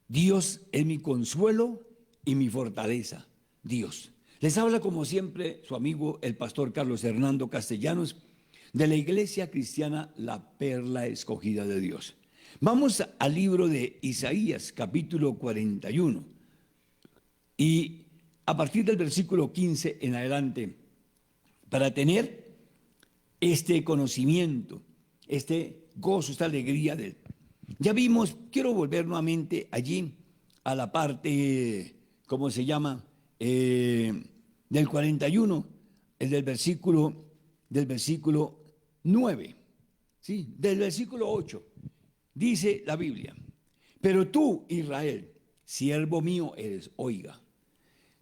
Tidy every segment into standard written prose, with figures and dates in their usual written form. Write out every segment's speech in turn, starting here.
Dios es mi consuelo y mi fortaleza. Dios. Les habla como siempre su amigo el pastor Carlos Hernando Castellanos de la Iglesia Cristiana La Perla Escogida de Dios. Vamos al libro de Isaías, capítulo 41. Y a partir del versículo 15 en adelante, para tener este conocimiento, este gozo, esta alegría de él. Ya vimos, quiero volver nuevamente allí a la parte, ¿cómo se llama? Del 41, el del versículo 9, ¿sí? Del versículo 8, dice la Biblia, pero tú, Israel, siervo mío eres, oiga,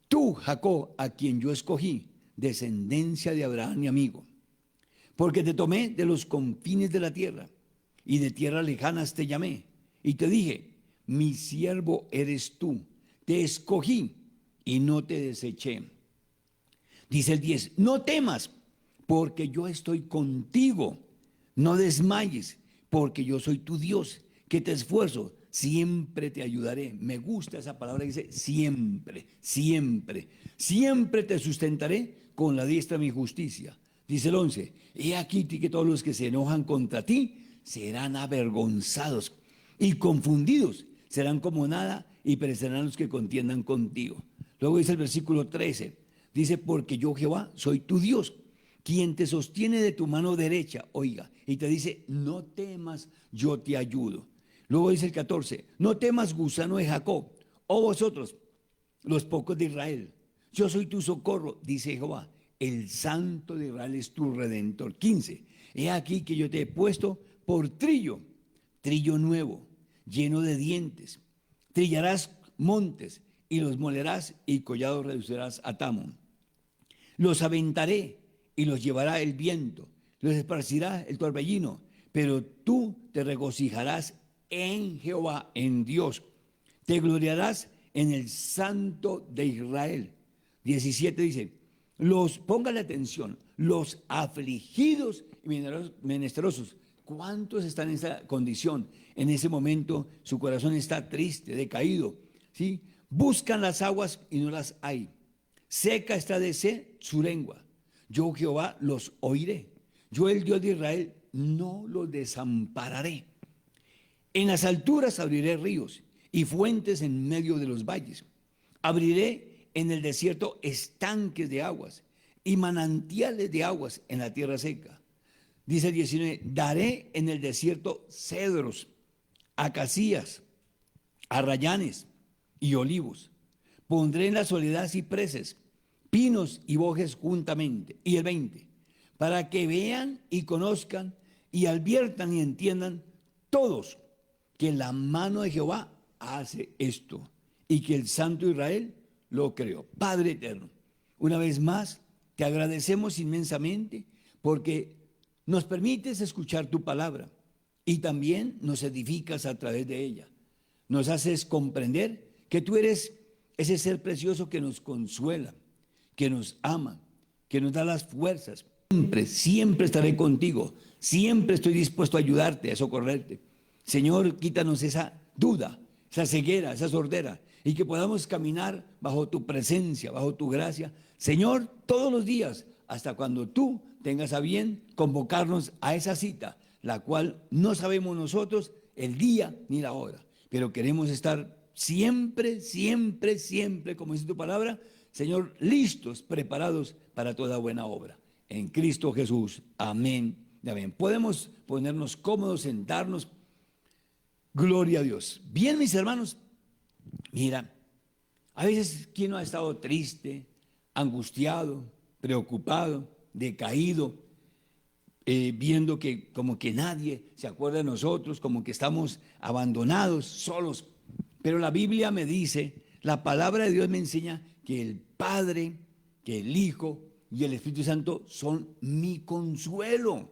tú, Jacob, a quien yo escogí, descendencia de Abraham mi amigo, porque te tomé de los confines de la tierra y de tierras lejanas te llamé y te dije, mi siervo eres tú, te escogí y no te deseché. Dice el 10, no temas, porque yo estoy contigo, no desmayes, porque yo soy tu Dios, que te esfuerzo, siempre te ayudaré. Me gusta esa palabra que dice siempre, siempre, siempre te sustentaré con la diestra de mi justicia. Dice el 11, he aquí que todos los que se enojan contra ti serán avergonzados y confundidos, serán como nada y perecerán los que contiendan contigo. Luego dice el versículo 13, dice, porque yo Jehová soy tu Dios, quien te sostiene de tu mano derecha, oiga, y te dice, no temas, yo te ayudo. Luego dice el 14, no temas, gusano de Jacob, oh vosotros, los pocos de Israel, yo soy tu socorro, dice Jehová, el Santo de Israel es tu Redentor. 15, he aquí que yo te he puesto por trillo, trillo nuevo, lleno de dientes. Trillarás montes y los molerás y collados reducirás a tamo. Los aventaré y los llevará el viento, los esparcirá el torbellino, pero tú te regocijarás en Jehová, en Dios. Te gloriarás en el Santo de Israel. 17 dice, póngale atención, los afligidos y menesterosos. ¿Cuántos están en esa condición? En ese momento su corazón está triste, decaído, ¿sí? Buscan las aguas y no las hay. Seca está de sed su lengua. Yo Jehová los oiré. Yo el Dios de Israel no los desampararé. En las alturas abriré ríos y fuentes en medio de los valles. Abriré en el desierto estanques de aguas y manantiales de aguas en la tierra seca. Dice el 19, daré en el desierto cedros, acacias, arrayanes y olivos. Pondré en la soledad cipreses, pinos y bojes juntamente. Y el 20, para que vean y conozcan y adviertan y entiendan todos que la mano de Jehová hace esto y que el Santo Israel lo creó. Padre eterno, una vez más te agradecemos inmensamente porque nos permites escuchar tu palabra y también nos edificas a través de ella. Nos haces comprender que tú eres ese ser precioso que nos consuela, que nos ama, que nos da las fuerzas. Siempre, siempre estaré contigo. Siempre estoy dispuesto a ayudarte, a socorrerte. Señor, quítanos esa duda, esa ceguera, esa sordera, y que podamos caminar bajo tu presencia, bajo tu gracia. Señor, todos los días, hasta cuando tú tengas a bien convocarnos a esa cita, la cual no sabemos nosotros el día ni la hora, pero queremos estar siempre, siempre, siempre, como dice tu palabra, Señor, listos, preparados para toda buena obra. En Cristo Jesús. Amén y amén. Podemos ponernos cómodos, sentarnos. Gloria a Dios. Bien, mis hermanos, mira, a veces quien no ha estado triste, angustiado, preocupado, decaído, viendo que como que nadie se acuerda de nosotros, como que estamos abandonados, solos. Pero la Biblia me dice, la palabra de Dios me enseña que el Padre, que el Hijo y el Espíritu Santo son mi consuelo,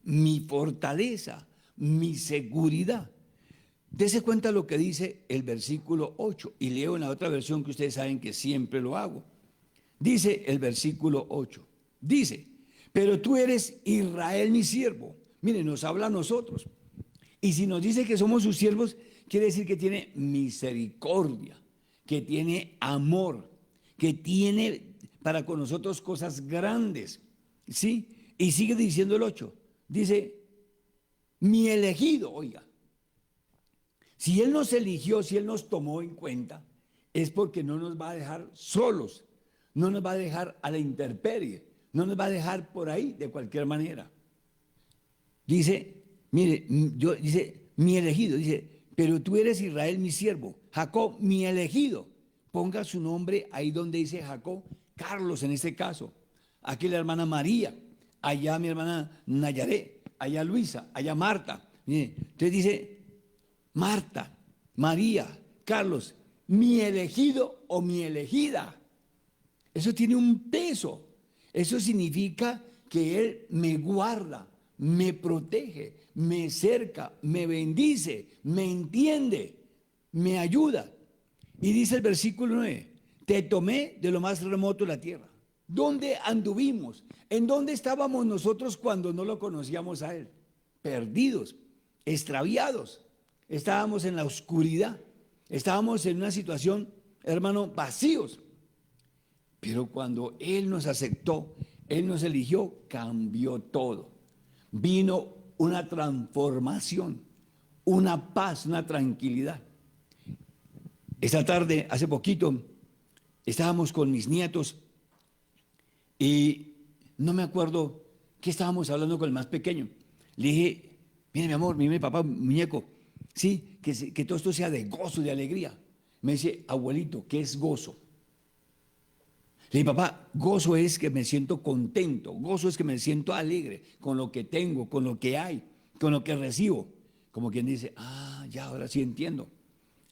mi fortaleza, mi seguridad. Dese cuenta lo que dice el versículo 8 y leo en la otra versión que ustedes saben que siempre lo hago. Dice el versículo 8, dice, pero tú eres Israel mi siervo. Miren, nos habla a nosotros. Y si nos dice que somos sus siervos, quiere decir que tiene misericordia, que tiene amor, que tiene para con nosotros cosas grandes, ¿sí? Y sigue diciendo el 8, dice, mi elegido, oiga, si Él nos eligió, si Él nos tomó en cuenta, es porque no nos va a dejar solos, no nos va a dejar a la intemperie, no nos va a dejar por ahí de cualquier manera. Dice, mire, dice, mi elegido, dice, pero tú eres Israel, mi siervo, Jacob, mi elegido. Ponga su nombre ahí donde dice Jacob, Carlos en este caso, aquí la hermana María, allá mi hermana Nayaré, allá Luisa, allá Marta. Mire, entonces dice, Marta, María, Carlos, mi elegido o mi elegida. Eso tiene un peso. Eso significa que Él me guarda, me protege, me cerca, me bendice, me entiende, me ayuda. Y dice el versículo 9, te tomé de lo más remoto de la tierra. ¿Dónde anduvimos? ¿En dónde estábamos nosotros cuando no lo conocíamos a Él? Perdidos, extraviados. Estábamos en la oscuridad. Estábamos en una situación, hermano, vacíos. Pero cuando Él nos aceptó, Él nos eligió, cambió todo. Vino una transformación, una paz, una tranquilidad. Esta tarde, hace poquito, estábamos con mis nietos y no me acuerdo qué estábamos hablando con el más pequeño. Le dije, mire mi amor, mire papá, muñeco, sí, que todo esto sea de gozo, de alegría. Me dice, abuelito, ¿qué es gozo? Le dije, papá, gozo es que me siento contento, gozo es que me siento alegre con lo que tengo, con lo que hay, con lo que recibo. Como quien dice, ya, ahora sí entiendo.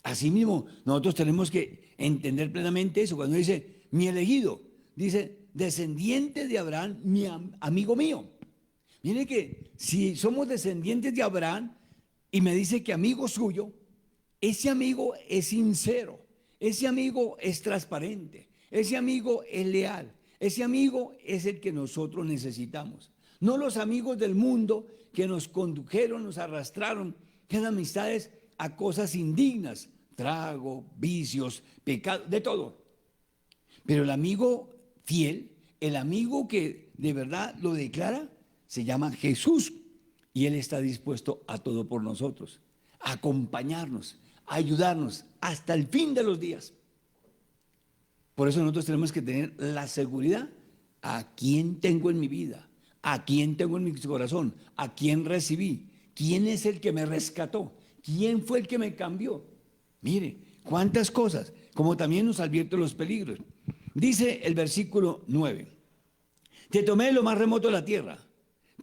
Asimismo, nosotros tenemos que entender plenamente eso. Cuando dice, mi elegido, dice, descendiente de Abraham, mi amigo mío. Mire que si somos descendientes de Abraham y me dice que amigo suyo, ese amigo es sincero, ese amigo es transparente, ese amigo es leal, ese amigo es el que nosotros necesitamos. No los amigos del mundo que nos condujeron, nos arrastraron, que eran amistades a cosas indignas, trago, vicios, pecados, de todo. Pero el amigo fiel, el amigo que de verdad lo declara, se llama Jesús. Y Él está dispuesto a todo por nosotros, a acompañarnos, a ayudarnos hasta el fin de los días. Por eso nosotros tenemos que tener la seguridad a quién tengo en mi vida, a quién tengo en mi corazón, a quién recibí, quién es el que me rescató, quién fue el que me cambió. Mire, cuántas cosas, como también nos advierte los peligros. Dice el versículo 9, te tomé de lo más remoto de la tierra,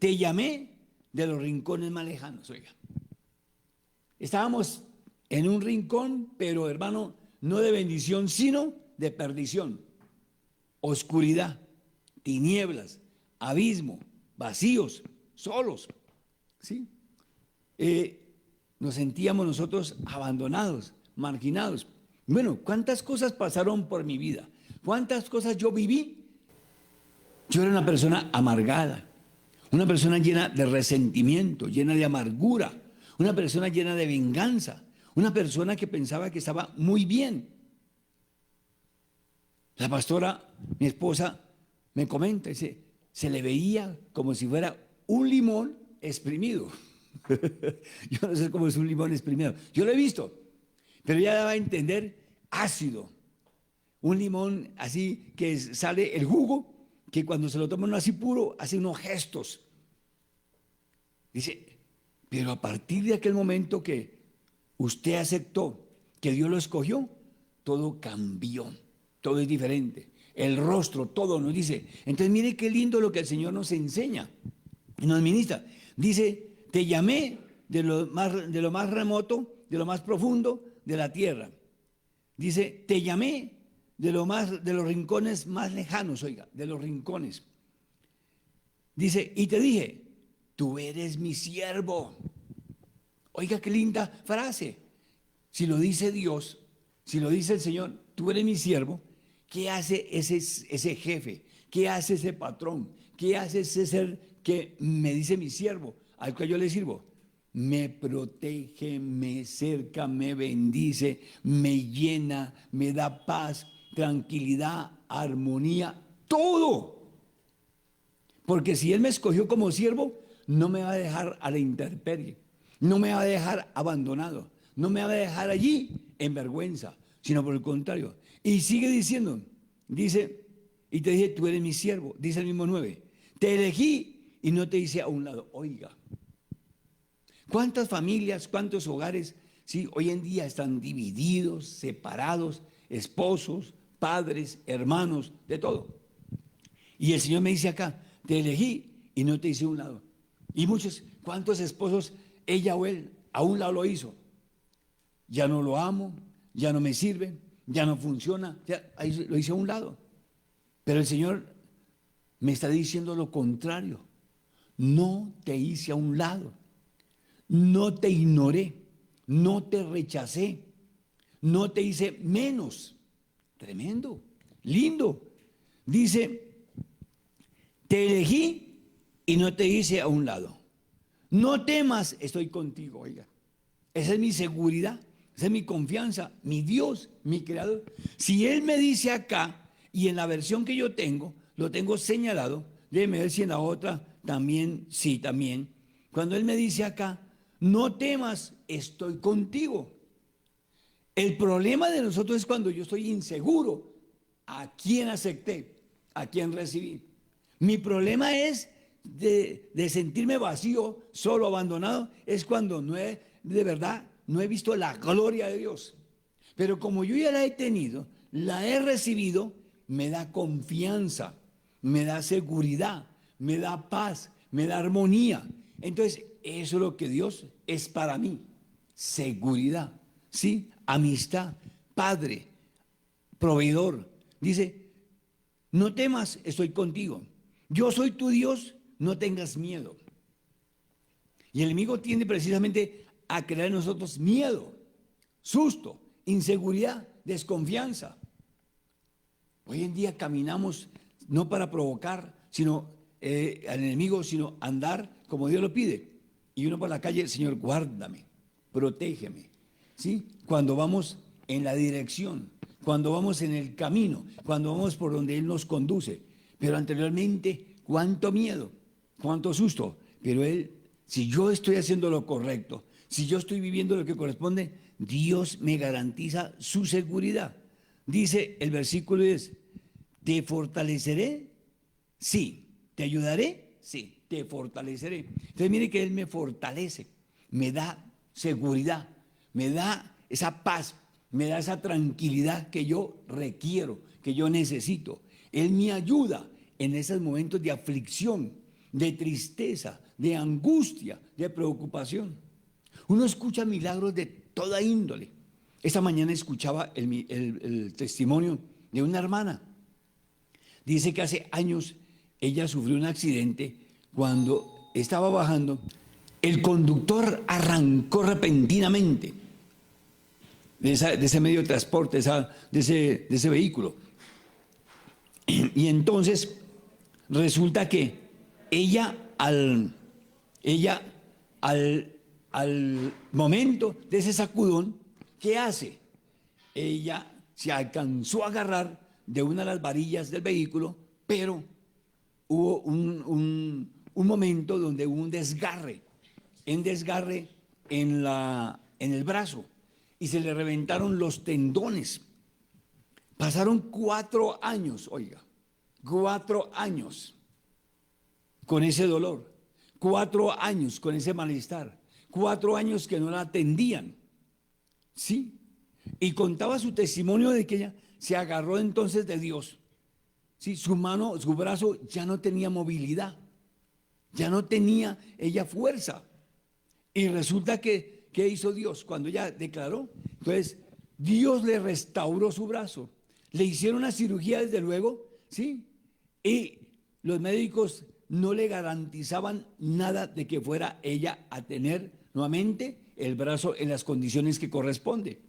te llamé de los rincones más lejanos. Oiga, estábamos en un rincón, pero hermano, no de bendición, sino de perdición, oscuridad, tinieblas, abismo, vacíos, solos, ¿sí? Nos sentíamos nosotros abandonados, marginados. Bueno, ¿cuántas cosas pasaron por mi vida? ¿Cuántas cosas yo viví? Yo era una persona amargada, una persona llena de resentimiento, llena de amargura, una persona llena de venganza, una persona que pensaba que estaba muy bien. La pastora, mi esposa, me comenta, dice, se le veía como si fuera un limón exprimido. Yo no sé cómo es un limón exprimido. Yo lo he visto, pero ella daba a entender ácido. Un limón así que sale el jugo, que cuando se lo toma uno así puro, hace unos gestos. Dice, pero a partir de aquel momento que usted aceptó, que Dios lo escogió, todo cambió, todo es diferente. El rostro, todo nos dice. Entonces mire qué lindo lo que el Señor nos enseña y nos ministra. Dice, te llamé de lo más remoto, de lo más profundo de la tierra. Dice, te llamé de los rincones más lejanos, oiga, de los rincones. Dice, y te dije, tú eres mi siervo. Oiga, qué linda frase. Si lo dice Dios, si lo dice el Señor, tú eres mi siervo, ¿qué hace ese jefe? ¿Qué hace ese patrón? ¿Qué hace ese ser que me dice mi siervo, al cual yo le sirvo? me protege, me cerca, me bendice, me llena, me da paz, tranquilidad, armonía, todo. Porque si Él me escogió como siervo, no me va a dejar a la intemperie, no me va a dejar abandonado, no me va a dejar allí en vergüenza, sino por el contrario. Y sigue diciendo, dice, y te dije, tú eres mi siervo, dice el mismo 9, te elegí y no te hice a un lado. Oiga, ¿cuántas familias, cuántos hogares, sí, hoy en día están divididos, separados, esposos, padres, hermanos, de todo? Y el Señor me dice acá, te elegí y no te hice a un lado. Y muchos, ¿cuántos esposos ella o él a un lado lo hizo? Ya no lo amo, ya no me sirve, ya no funciona, ya ahí lo hice a un lado. Pero el Señor me está diciendo lo contrario. No te hice a un lado, no te ignoré, no te rechacé, no te hice menos. Tremendo, lindo. Dice, te elegí y no te hice a un lado. No temas, estoy contigo, oiga. Esa es mi seguridad, esa es mi confianza, mi Dios, mi creador. Si Él me dice acá, y en la versión que yo tengo, lo tengo señalado, déjeme ver si en la otra también, sí, también. Cuando Él me dice acá, no temas, estoy contigo. El problema de nosotros es cuando yo estoy inseguro a quién acepté, a quién recibí. Mi problema es de sentirme vacío, solo, abandonado, es cuando de verdad no he visto la gloria de Dios. Pero como yo ya la he tenido, la he recibido, me da confianza, me da seguridad, me da paz, me da armonía. Entonces, eso es lo que Dios es para mí, seguridad, ¿sí? Amistad, Padre, proveedor. Dice, no temas, estoy contigo. Yo soy tu Dios, no tengas miedo. Y el enemigo tiende precisamente a crear en nosotros miedo, susto, inseguridad, desconfianza. Hoy en día caminamos no para provocar al enemigo, sino andar como Dios lo pide. Y uno por la calle, Señor, guárdame, protégeme. ¿Sí? Cuando vamos en la dirección, cuando vamos en el camino, cuando vamos por donde Él nos conduce. Pero anteriormente, cuánto miedo, cuánto susto. Pero Él, si yo estoy haciendo lo correcto, si yo estoy viviendo lo que corresponde, Dios me garantiza su seguridad. Dice el versículo 10, ¿te fortaleceré? Sí. ¿Te ayudaré? Sí, te fortaleceré. Entonces mire que Él me fortalece, me da seguridad, me da esa paz, me da esa tranquilidad que yo requiero, que yo necesito. Él me ayuda en esos momentos de aflicción, de tristeza, de angustia, de preocupación. Uno escucha milagros de toda índole. Esta mañana escuchaba el testimonio de una hermana. Dice que hace años ella sufrió un accidente cuando estaba bajando. El conductor arrancó repentinamente de ese medio de transporte, de ese vehículo. Y entonces resulta que ella al momento de ese sacudón, ¿qué hace? Ella se alcanzó a agarrar de una de las varillas del vehículo, pero hubo un momento donde hubo un desgarre en el brazo y se le reventaron los tendones. Pasaron 4 años, oiga, 4 años con ese dolor, 4 años con ese malestar, 4 años que no la atendían, ¿sí? Y contaba su testimonio de que ella se agarró entonces de Dios. Sí, su mano, su brazo ya no tenía movilidad, ya no tenía ella fuerza. Y resulta que, ¿qué hizo Dios? Cuando ella declaró, entonces Dios le restauró su brazo. Le hicieron una cirugía desde luego, ¿sí? Y los médicos no le garantizaban nada de que fuera ella a tener nuevamente el brazo en las condiciones que corresponde.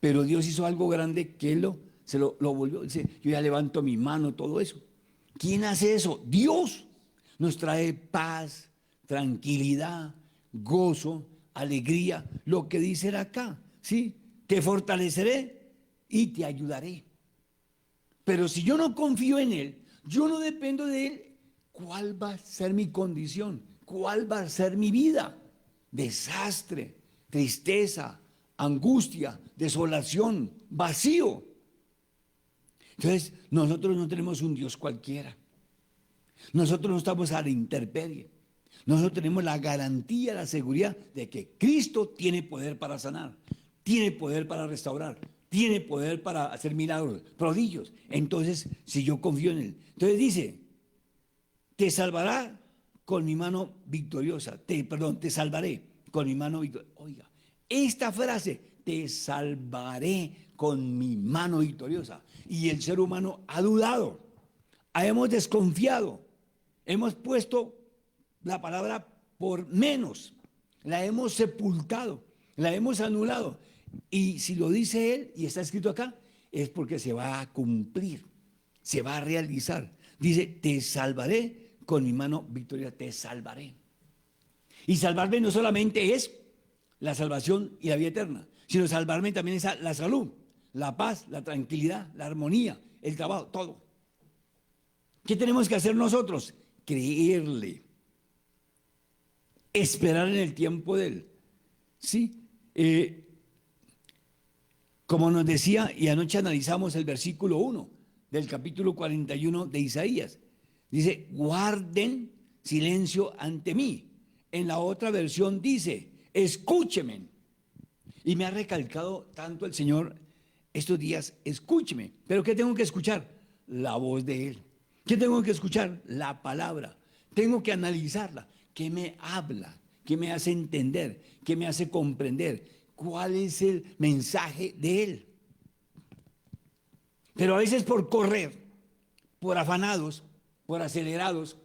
Pero Dios hizo algo grande que Él se lo volvió. Dice, yo ya levanto mi mano, todo eso. ¿Quién hace eso? Dios nos trae paz, tranquilidad, gozo, alegría, lo que dice acá, ¿sí? Te fortaleceré y te ayudaré. Pero si yo no confío en Él, yo no dependo de Él, ¿cuál va a ser mi condición? ¿Cuál va a ser mi vida? Desastre, tristeza, angustia, desolación, vacío. Entonces, nosotros no tenemos un Dios cualquiera. Nosotros no estamos a la intemperie. Nosotros tenemos la garantía, la seguridad de que Cristo tiene poder para sanar, tiene poder para restaurar, tiene poder para hacer milagros, prodigios. Entonces, si yo confío en Él. Entonces dice, te salvará con mi mano victoriosa. Te salvaré con mi mano victoriosa. Oiga, esta frase, te salvaré con mi mano victoriosa. Y el ser humano ha dudado, hemos desconfiado, hemos puesto la palabra por menos, la hemos sepultado, la hemos anulado. Y si lo dice Él y está escrito acá, es porque se va a cumplir, se va a realizar. Dice, te salvaré con mi mano victoriosa, te salvaré. Y salvarme no solamente es la salvación y la vida eterna, sino salvarme también es la salud, la paz, la tranquilidad, la armonía, el trabajo, todo. ¿Qué tenemos que hacer nosotros? Creerle, esperar en el tiempo de Él. ¿Sí? Como nos decía, y anoche analizamos el versículo 1 del capítulo 41 de Isaías. Dice, guarden silencio ante mí. En la otra versión dice, escúcheme. Y me ha recalcado tanto el Señor estos días, escúcheme. ¿Pero qué tengo que escuchar? La voz de Él. ¿Qué tengo que escuchar? La palabra. Tengo que analizarla. ¿Qué me habla? ¿Qué me hace entender? ¿Qué me hace comprender? ¿Cuál es el mensaje de Él? Pero a veces por correr, por afanados, por acelerados,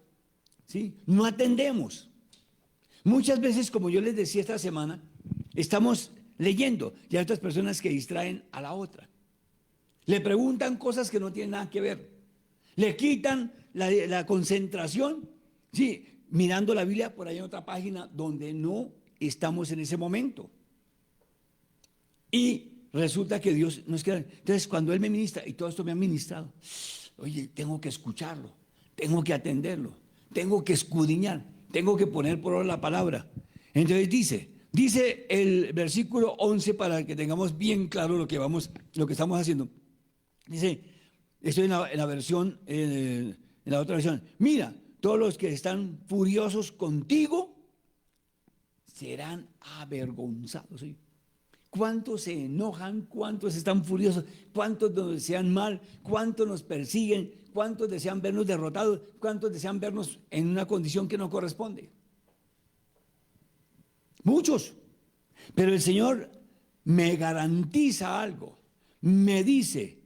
¿sí? No atendemos. Muchas veces, como yo les decía esta semana, estamos leyendo y hay otras personas que distraen a la otra. Le preguntan cosas que no tienen nada que ver. Le quitan la concentración, sí, mirando la Biblia por ahí en otra página donde no estamos en ese momento. Y resulta que Dios nos queda. Entonces, cuando Él me ministra, y todo esto me ha ministrado, oye, tengo que escucharlo, tengo que atenderlo, tengo que escudriñar, tengo que poner por obra la palabra. Entonces dice el versículo 11 para que tengamos bien claro lo que estamos haciendo. Dice, estoy en la versión, en la otra versión. Mira, todos los que están furiosos contigo serán avergonzados. ¿Sí? ¿Cuántos se enojan? ¿Cuántos están furiosos? ¿Cuántos nos desean mal? ¿Cuántos nos persiguen? ¿Cuántos desean vernos derrotados? ¿Cuántos desean vernos en una condición que no corresponde? Muchos. Pero el Señor me garantiza algo. Me dice,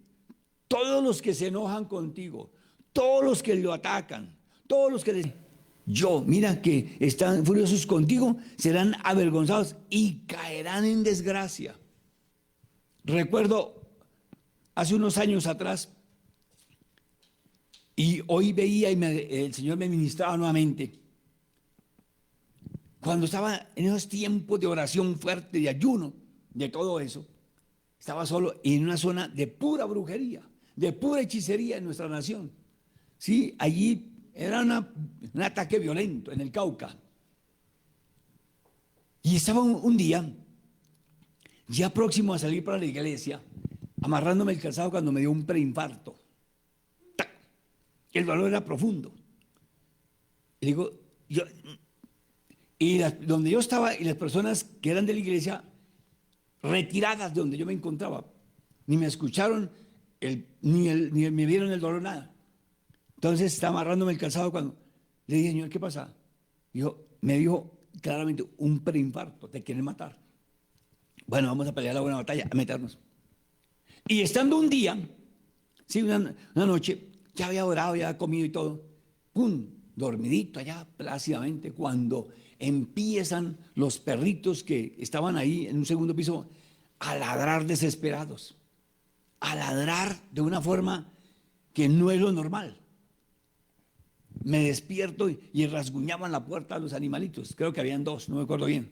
todos los que se enojan contigo, todos los que lo atacan, todos los que mira que están furiosos contigo, serán avergonzados y caerán en desgracia. Recuerdo hace unos años atrás, y hoy veía y el Señor me ministraba nuevamente, cuando estaba en esos tiempos de oración fuerte, de ayuno, de todo eso, estaba solo en una zona de pura brujería, de pura hechicería en nuestra nación. Sí, allí era un ataque violento en el Cauca. Y estaba un día, ya próximo a salir para la iglesia, amarrándome el calzado cuando me dio un preinfarto. ¡Tac! El dolor era profundo. Y digo, donde yo estaba y las personas que eran de la iglesia, retiradas de donde yo me encontraba, ni me escucharon, ni me vieron el dolor, nada. Entonces estaba amarrándome el calzado cuando le dije, Señor, ¿qué pasa? Me dijo claramente, un preinfarto, te quieren matar. Bueno, vamos a pelear la buena batalla, a meternos. Y estando un día, sí, una noche, ya había orado, ya había comido y todo, pum, dormidito allá plácidamente, cuando empiezan los perritos que estaban ahí en un segundo piso a ladrar desesperados, a ladrar de una forma que no es lo normal. me despierto y rasguñaban la puerta a los animalitos. Creo que habían dos, no me acuerdo bien.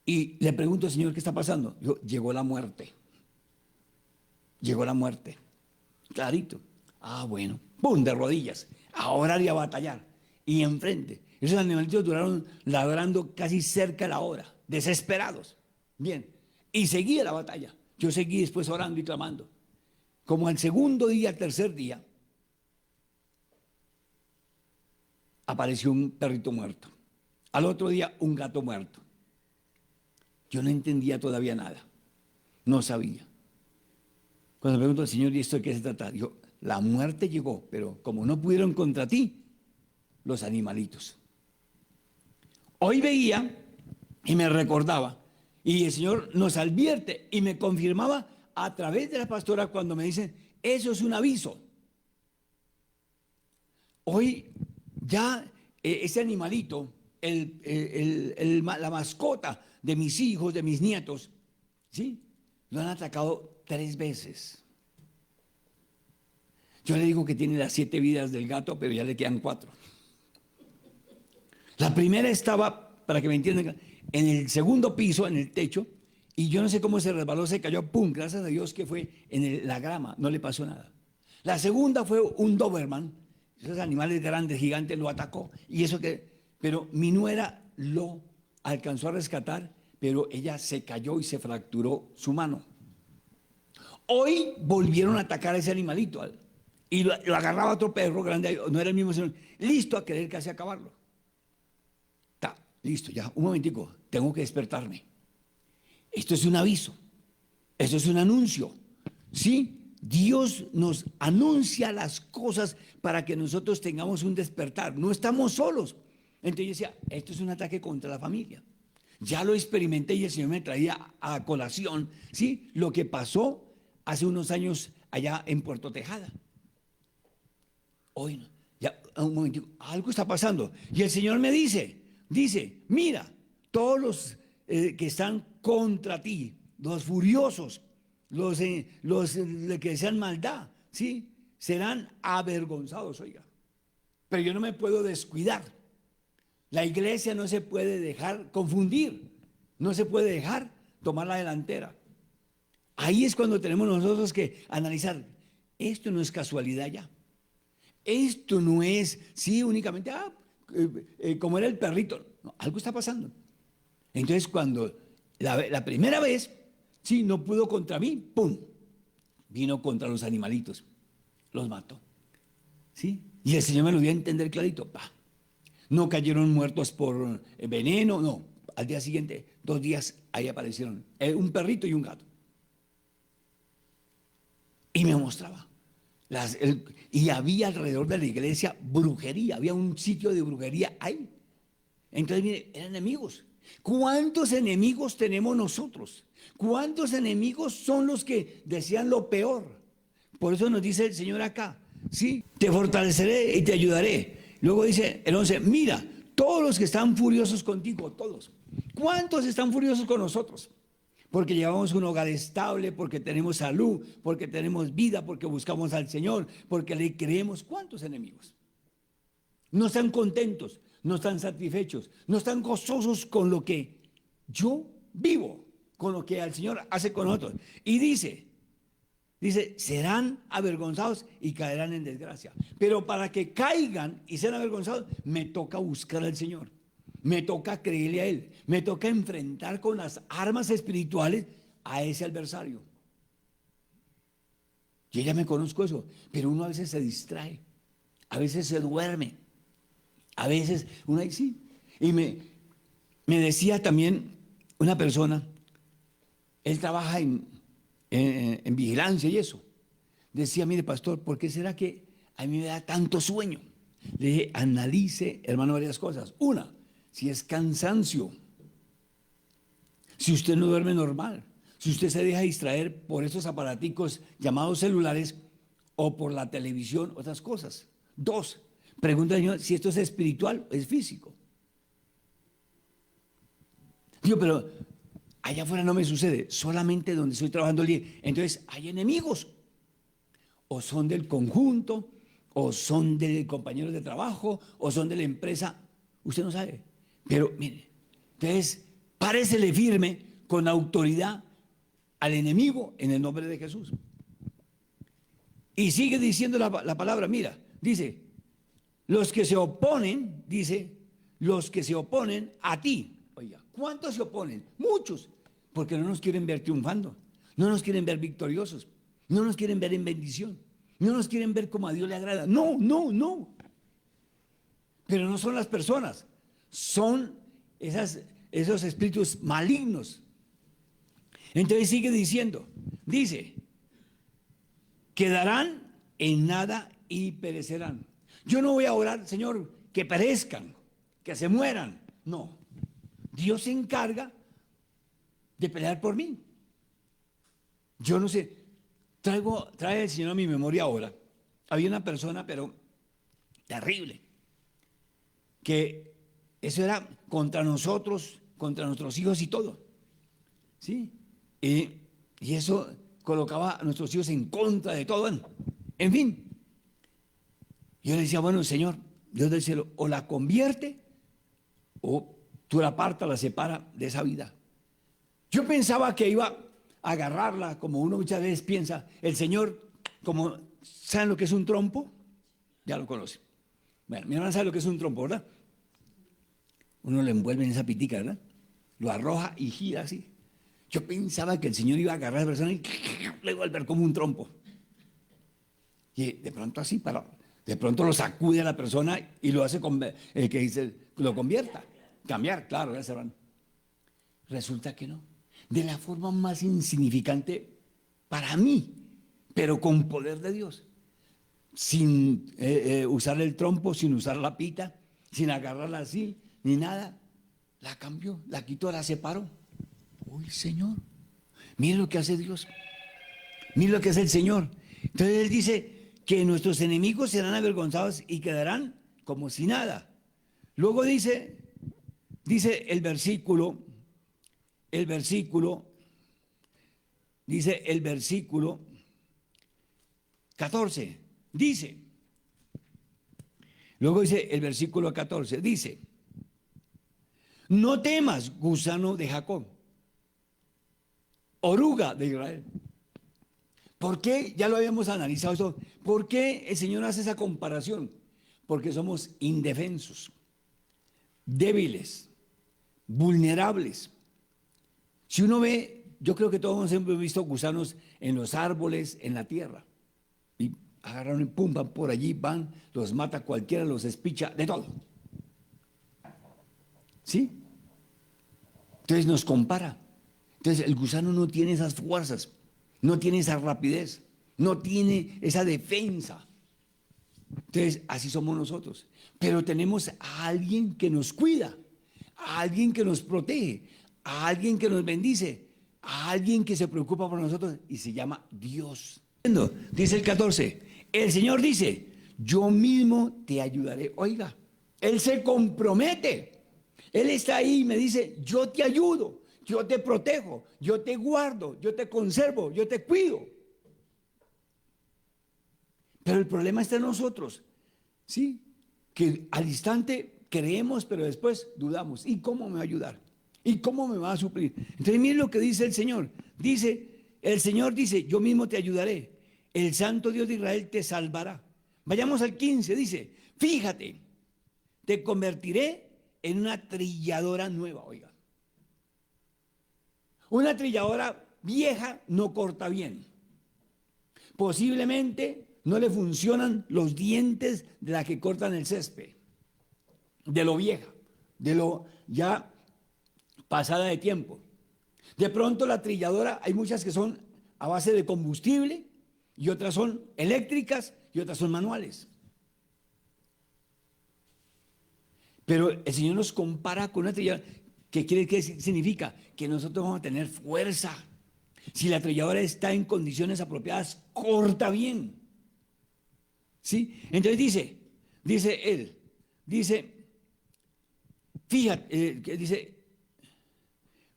Y le pregunto al Señor, ¿qué está pasando? Dijo, llegó la muerte. Llegó la muerte. Clarito. Ah, bueno. ¡Pum! De rodillas. Ahora haría batallar. Y enfrente. Esos animalitos duraron ladrando casi cerca de la hora. Desesperados. Bien. Y seguía la batalla. Yo seguí después orando y clamando. Como al segundo día, al tercer día, apareció un perrito muerto. Al otro día, un gato muerto. Yo no entendía todavía nada. No sabía. Cuando me pregunto al Señor, ¿y esto de qué se trata? Dijo, la muerte llegó, pero como no pudieron contra ti, los animalitos. Hoy veía y me recordaba, y el Señor nos advierte y me confirmaba a través de la pastora cuando me dicen, eso es un aviso. Hoy ya ese animalito, la mascota de mis hijos, de mis nietos, ¿sí? Lo han atacado 3 veces. Yo le digo que tiene las 7 vidas del gato, pero ya le quedan 4. La primera estaba, para que me entiendan, en el segundo piso, en el techo, y yo no sé cómo se resbaló, se cayó, ¡pum! Gracias a Dios que fue en la grama, no le pasó nada. La segunda fue un Doberman, esos animales grandes, gigantes, lo atacó, y eso que, pero mi nuera lo alcanzó a rescatar, pero ella se cayó y se fracturó su mano. Hoy volvieron a atacar a ese animalito, y lo agarraba otro perro grande, no era el mismo señor, listo a querer casi acabarlo. Está, listo, ya, un momentico, tengo que despertarme. Esto es un aviso, esto es un anuncio, ¿sí? Dios nos anuncia las cosas para que nosotros tengamos un despertar, no estamos solos. Entonces yo decía, esto es un ataque contra la familia. Ya lo experimenté y el Señor me traía a colación, ¿sí? Lo que pasó hace unos años allá en Puerto Tejada. Hoy no, ya, un momento, algo está pasando. Y el Señor me dice, mira, todos los que están contra ti, los furiosos, los que desean maldad, ¿sí? Serán avergonzados, oiga. Pero yo no me puedo descuidar. La iglesia no se puede dejar confundir, no se puede dejar tomar la delantera. Ahí es cuando tenemos nosotros que analizar, esto no es casualidad ya. Esto no es, sí, únicamente, como era el perrito. No, algo está pasando. Entonces, cuando la primera vez, sí, no pudo contra mí, ¡pum! Vino contra los animalitos, los mató. ¿Sí? Y el Señor me lo dio a entender clarito, pa. No cayeron muertos por veneno, no. Al día siguiente, 2 días, ahí aparecieron un perrito y un gato. Y me mostraba. Y había alrededor de la iglesia brujería, había un sitio de brujería ahí. Entonces, mire, eran enemigos. ¿Cuántos enemigos tenemos nosotros? ¿Cuántos enemigos son los que desean lo peor? Por eso nos dice el Señor acá, sí, te fortaleceré y te ayudaré. Luego dice el 11, mira, todos los que están furiosos contigo, todos. ¿Cuántos están furiosos con nosotros? Porque llevamos un hogar estable, porque tenemos salud, porque tenemos vida, porque buscamos al Señor, porque le creemos. ¿Cuántos enemigos? No están contentos, no están satisfechos, no están gozosos con lo que yo vivo, con lo que el Señor hace con nosotros. Y dice, serán avergonzados y caerán en desgracia. Pero para que caigan y sean avergonzados, me toca buscar al Señor. Me toca creerle a Él, me toca enfrentar con las armas espirituales a ese adversario. Yo ya me conozco eso, pero uno a veces se distrae, a veces se duerme, a veces uno ahí sí. Y me decía también una persona, él trabaja en vigilancia y eso. Decía, mire pastor, ¿por qué será que a mí me da tanto sueño? Le dije, analice, hermano, varias cosas. Una, si es cansancio, si usted no duerme normal, si usted se deja distraer por esos aparaticos llamados celulares o por la televisión, otras cosas. 2, pregunta al Señor si esto es espiritual o es físico. Digo, pero allá afuera no me sucede, solamente donde estoy trabajando el día. Entonces hay enemigos, o son del conjunto, o son de compañeros de trabajo, o son de la empresa, usted no sabe. Pero mire, entonces, páresele firme con autoridad al enemigo en el nombre de Jesús. Y sigue diciendo la palabra, mira, dice, los que se oponen, dice, los que se oponen a ti. Oiga, ¿cuántos se oponen? Muchos, porque no nos quieren ver triunfando, no nos quieren ver victoriosos, no nos quieren ver en bendición, no nos quieren ver como a Dios le agrada. No, no, no. Pero no son las personas, son esos espíritus malignos. Entonces sigue diciendo, dice, quedarán en nada y perecerán. Yo no voy a orar, Señor, que perezcan, que se mueran. No, Dios se encarga de pelear por mí. Yo no sé, trae el Señor a mi memoria ahora. Había una persona, pero terrible, que eso era contra nosotros, contra nuestros hijos y todo. ¿Sí? Y eso colocaba a nuestros hijos en contra de todo. En fin, yo le decía, bueno, Señor, Dios del cielo, o la convierte o tú la apartas, la separa de esa vida. Yo pensaba que iba a agarrarla, como uno muchas veces piensa, el Señor, como, ¿saben lo que es un trompo? Ya lo conoce. Bueno, mi hermana sabe lo que es un trompo, ¿verdad? Uno lo envuelve en esa pitica, ¿verdad? Lo arroja y gira así. Yo pensaba que el Señor iba a agarrar a la persona y le iba a volver como un trompo. Y de pronto así, de pronto lo sacude a la persona y lo hace, que dice, lo convierta. Cambiar, claro, ya se van. Resulta que no. De la forma más insignificante para mí, pero con poder de Dios. Sin usar el trompo, sin usar la pita, sin agarrarla así, ni nada. La cambió, la quitó, la separó. Uy, Señor, mire lo que hace Dios. Mire lo que hace el Señor. Entonces Él dice que nuestros enemigos serán avergonzados y quedarán como si nada. Luego dice el versículo, dice el versículo 14, luego dice el versículo 14, dice, no temas, gusano de Jacob, oruga de Israel. ¿Por qué? Ya lo habíamos analizado eso. ¿Por qué el Señor hace esa comparación? Porque somos indefensos, débiles, vulnerables. Si uno ve, yo creo que todos hemos visto gusanos en los árboles, en la tierra. Y agarran y pum, van por allí, van, los mata cualquiera, los espicha, de todo. ¿Sí? Entonces nos compara. Entonces el gusano no tiene esas fuerzas, no tiene esa rapidez, no tiene esa defensa. Entonces así somos nosotros. Pero tenemos a alguien que nos cuida, a alguien que nos protege, a alguien que nos bendice, a alguien que se preocupa por nosotros y se llama Dios. Dice el 14, el Señor dice, yo mismo te ayudaré. Oiga, Él se compromete. Él está ahí y me dice, yo te ayudo, yo te protejo, yo te guardo, yo te conservo, yo te cuido. Pero el problema está en nosotros, ¿sí? Que al instante creemos, pero después dudamos. ¿Y cómo me va a ayudar? ¿Y cómo me va a suplir? Entonces miren lo que dice el Señor. El Señor dice, yo mismo te ayudaré. El Santo Dios de Israel te salvará. Vayamos al 15, dice, fíjate, te convertiré en una trilladora nueva, oiga. Una trilladora vieja no corta bien. Posiblemente no le funcionan los dientes de la que cortan el césped, de lo vieja, de lo ya pasada de tiempo. De pronto la trilladora, hay muchas que son a base de combustible y otras son eléctricas y otras son manuales. Pero el Señor nos compara con una trilladora. ¿Qué significa? Que nosotros vamos a tener fuerza. Si la trilladora está en condiciones apropiadas, corta bien. ¿Sí? Entonces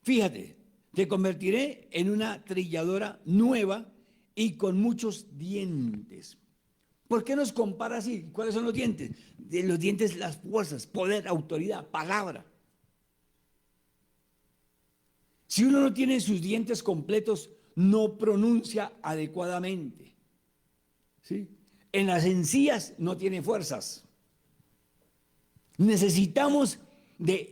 fíjate, te convertiré en una trilladora nueva y con muchos dientes. ¿Por qué nos compara así? ¿Cuáles son los dientes? De los dientes, las fuerzas, poder, autoridad, palabra. Si uno no tiene sus dientes completos, no pronuncia adecuadamente. ¿Sí? En las encías no tiene fuerzas. Necesitamos de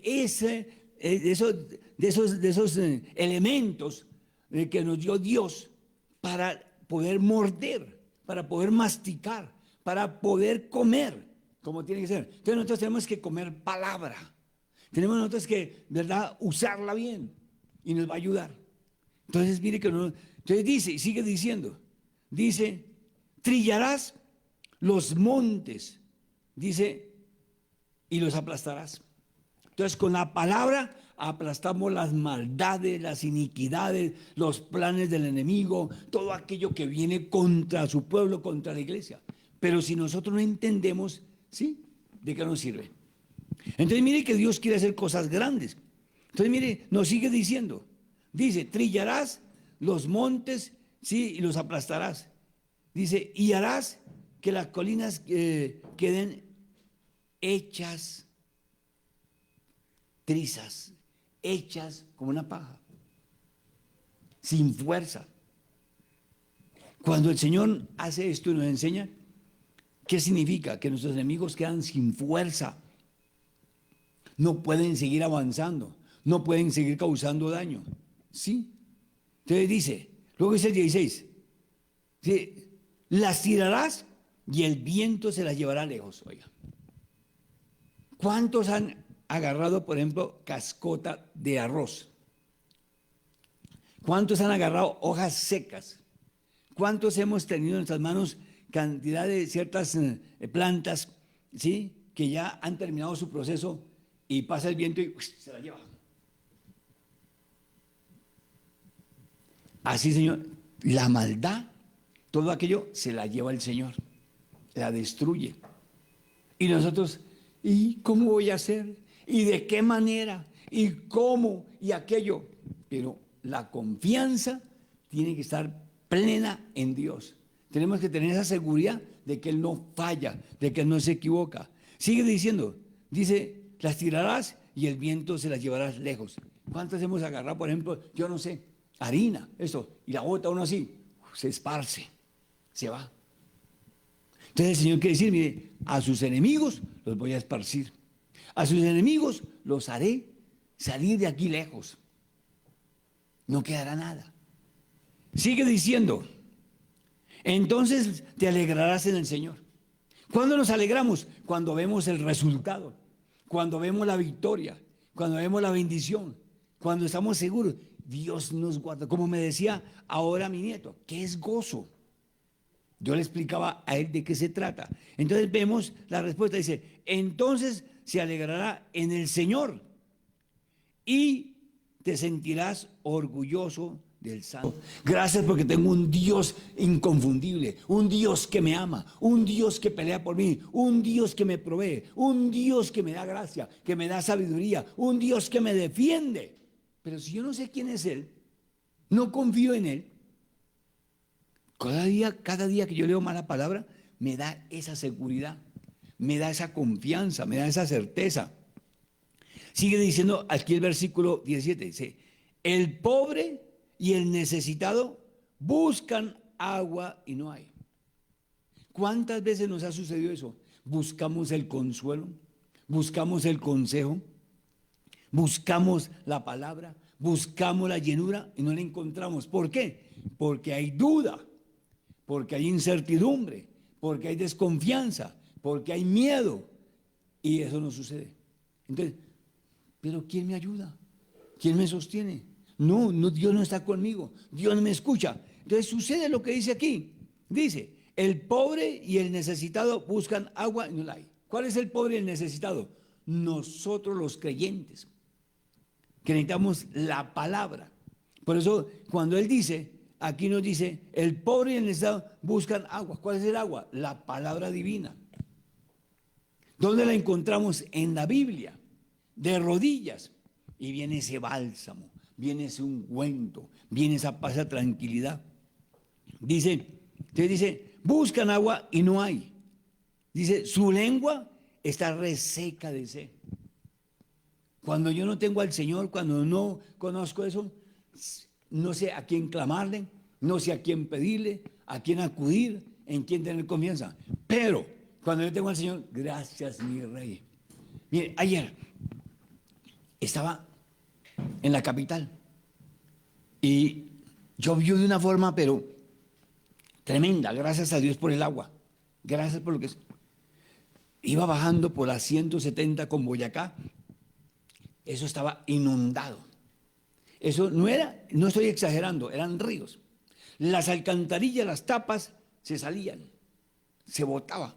esos elementos que nos dio Dios para poder morder, para poder masticar, para poder comer, como tiene que ser. Entonces nosotros tenemos que comer palabra. Tenemos nosotros que, ¿verdad?, usarla bien y nos va a ayudar. Entonces, mire que no. Entonces dice, y sigue diciendo, dice, trillarás los montes, dice, y los aplastarás. Entonces, con la palabra aplastamos las maldades, las iniquidades, los planes del enemigo, todo aquello que viene contra su pueblo, contra la iglesia. Pero si nosotros no entendemos, ¿sí?, ¿de qué nos sirve? Entonces, mire que Dios quiere hacer cosas grandes. Entonces, mire, nos sigue diciendo, dice, trillarás los montes, sí, y los aplastarás. Dice, y harás que las colinas queden hechas trizas, hechas como una paja, sin fuerza. Cuando el Señor hace esto y nos enseña, ¿qué significa? Que nuestros enemigos quedan sin fuerza, no pueden seguir avanzando, no pueden seguir causando daño. ¿Sí? Entonces dice, luego dice el 16, ¿sí?, las tirarás y el viento se las llevará lejos. Oiga, ¿cuántos han agarrado, por ejemplo, cascota de arroz? ¿Cuántos han agarrado hojas secas? ¿Cuántos hemos tenido en nuestras manos cantidad de ciertas plantas, ¿sí?, que ya han terminado su proceso y pasa el viento y se la lleva? Así, Señor, la maldad, todo aquello se la lleva el Señor, la destruye. Y nosotros, ¿y cómo voy a hacer? ¿Y de qué manera? ¿Y cómo? Y aquello. Pero la confianza tiene que estar plena en Dios. Tenemos que tener esa seguridad de que Él no falla, de que Él no se equivoca. Sigue diciendo, dice, las tirarás y el viento se las llevarás lejos. ¿Cuántas hemos agarrado, por ejemplo, yo no sé, harina, eso, y la bota uno así, se esparce, se va? Entonces el Señor quiere decir, mire, a sus enemigos los voy a esparcir. A sus enemigos los haré salir de aquí lejos. No quedará nada. Sigue diciendo, entonces te alegrarás en el Señor. ¿Cuándo nos alegramos? Cuando vemos el resultado, cuando vemos la victoria, cuando vemos la bendición, cuando estamos seguros. Dios nos guarda. Como me decía ahora mi nieto, ¿qué es gozo? Yo le explicaba a él de qué se trata. Entonces vemos la respuesta, dice, entonces se alegrará en el Señor y te sentirás orgulloso del Santo. Gracias porque tengo un Dios inconfundible, un Dios que me ama, un Dios que pelea por mí, un Dios que me provee, un Dios que me da gracia, que me da sabiduría, un Dios que me defiende. Pero si yo no sé quién es Él, no confío en Él, cada día que yo leo más la palabra, me da esa seguridad, me da esa confianza, me da esa certeza. Sigue diciendo aquí el versículo 17, dice, el pobre y el necesitado buscan agua y no hay. ¿Cuántas veces nos ha sucedido eso? Buscamos el consuelo, buscamos el consejo, buscamos la palabra, buscamos la llenura y no la encontramos. ¿Por qué? Porque hay duda, porque hay incertidumbre, porque hay desconfianza, porque hay miedo. Y eso no sucede. Entonces, ¿pero quién me ayuda? ¿Quién me sostiene? No, Dios no está conmigo, Dios no me escucha. Entonces sucede lo que dice aquí. Dice, el pobre y el necesitado buscan agua y no la hay. ¿Cuál es el pobre y el necesitado? Nosotros los creyentes, que necesitamos la palabra. Por eso cuando Él dice, aquí nos dice, el pobre y el necesitado buscan agua. ¿Cuál es el agua? La palabra divina. ¿Dónde la encontramos? En la Biblia, de rodillas. Y viene ese bálsamo, viene ese ungüento, viene esa paz, esa tranquilidad. Dice, buscan agua y no hay. Dice, su lengua está reseca de sed. Cuando yo no tengo al Señor, cuando no conozco eso, no sé a quién clamarle, no sé a quién pedirle, a quién acudir, en quién tener confianza. Pero cuando yo tengo al Señor, gracias mi Rey. Mire, ayer estaba en la capital y llovió de una forma, pero tremenda, gracias a Dios por el agua, gracias por lo que es. Iba bajando por la 170 con Boyacá, eso estaba inundado. Eso no era, no estoy exagerando, eran ríos. Las alcantarillas, las tapas se salían, se botaba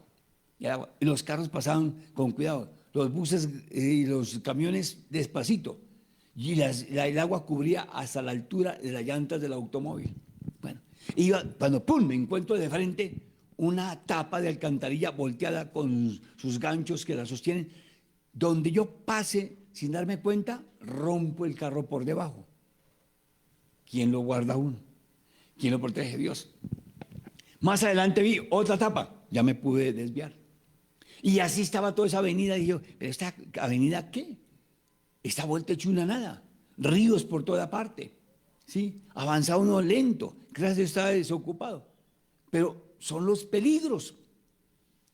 y los carros pasaban con cuidado, los buses y los camiones despacito, y el agua cubría hasta la altura de las llantas del automóvil. Bueno, iba, cuando pum, me encuentro de frente una tapa de alcantarilla volteada con sus ganchos que la sostienen, donde yo pase sin darme cuenta, rompo el carro por debajo. ¿Quién lo guarda uno? ¿Quién lo protege? Dios. Más adelante vi otra tapa, ya me pude desviar. Y así estaba toda esa avenida, y yo, ¿pero esta avenida qué? Está vuelta hecha una nada, ríos por toda parte, ¿sí? Avanza uno lento, gracias a Dios está desocupado. Pero son los peligros,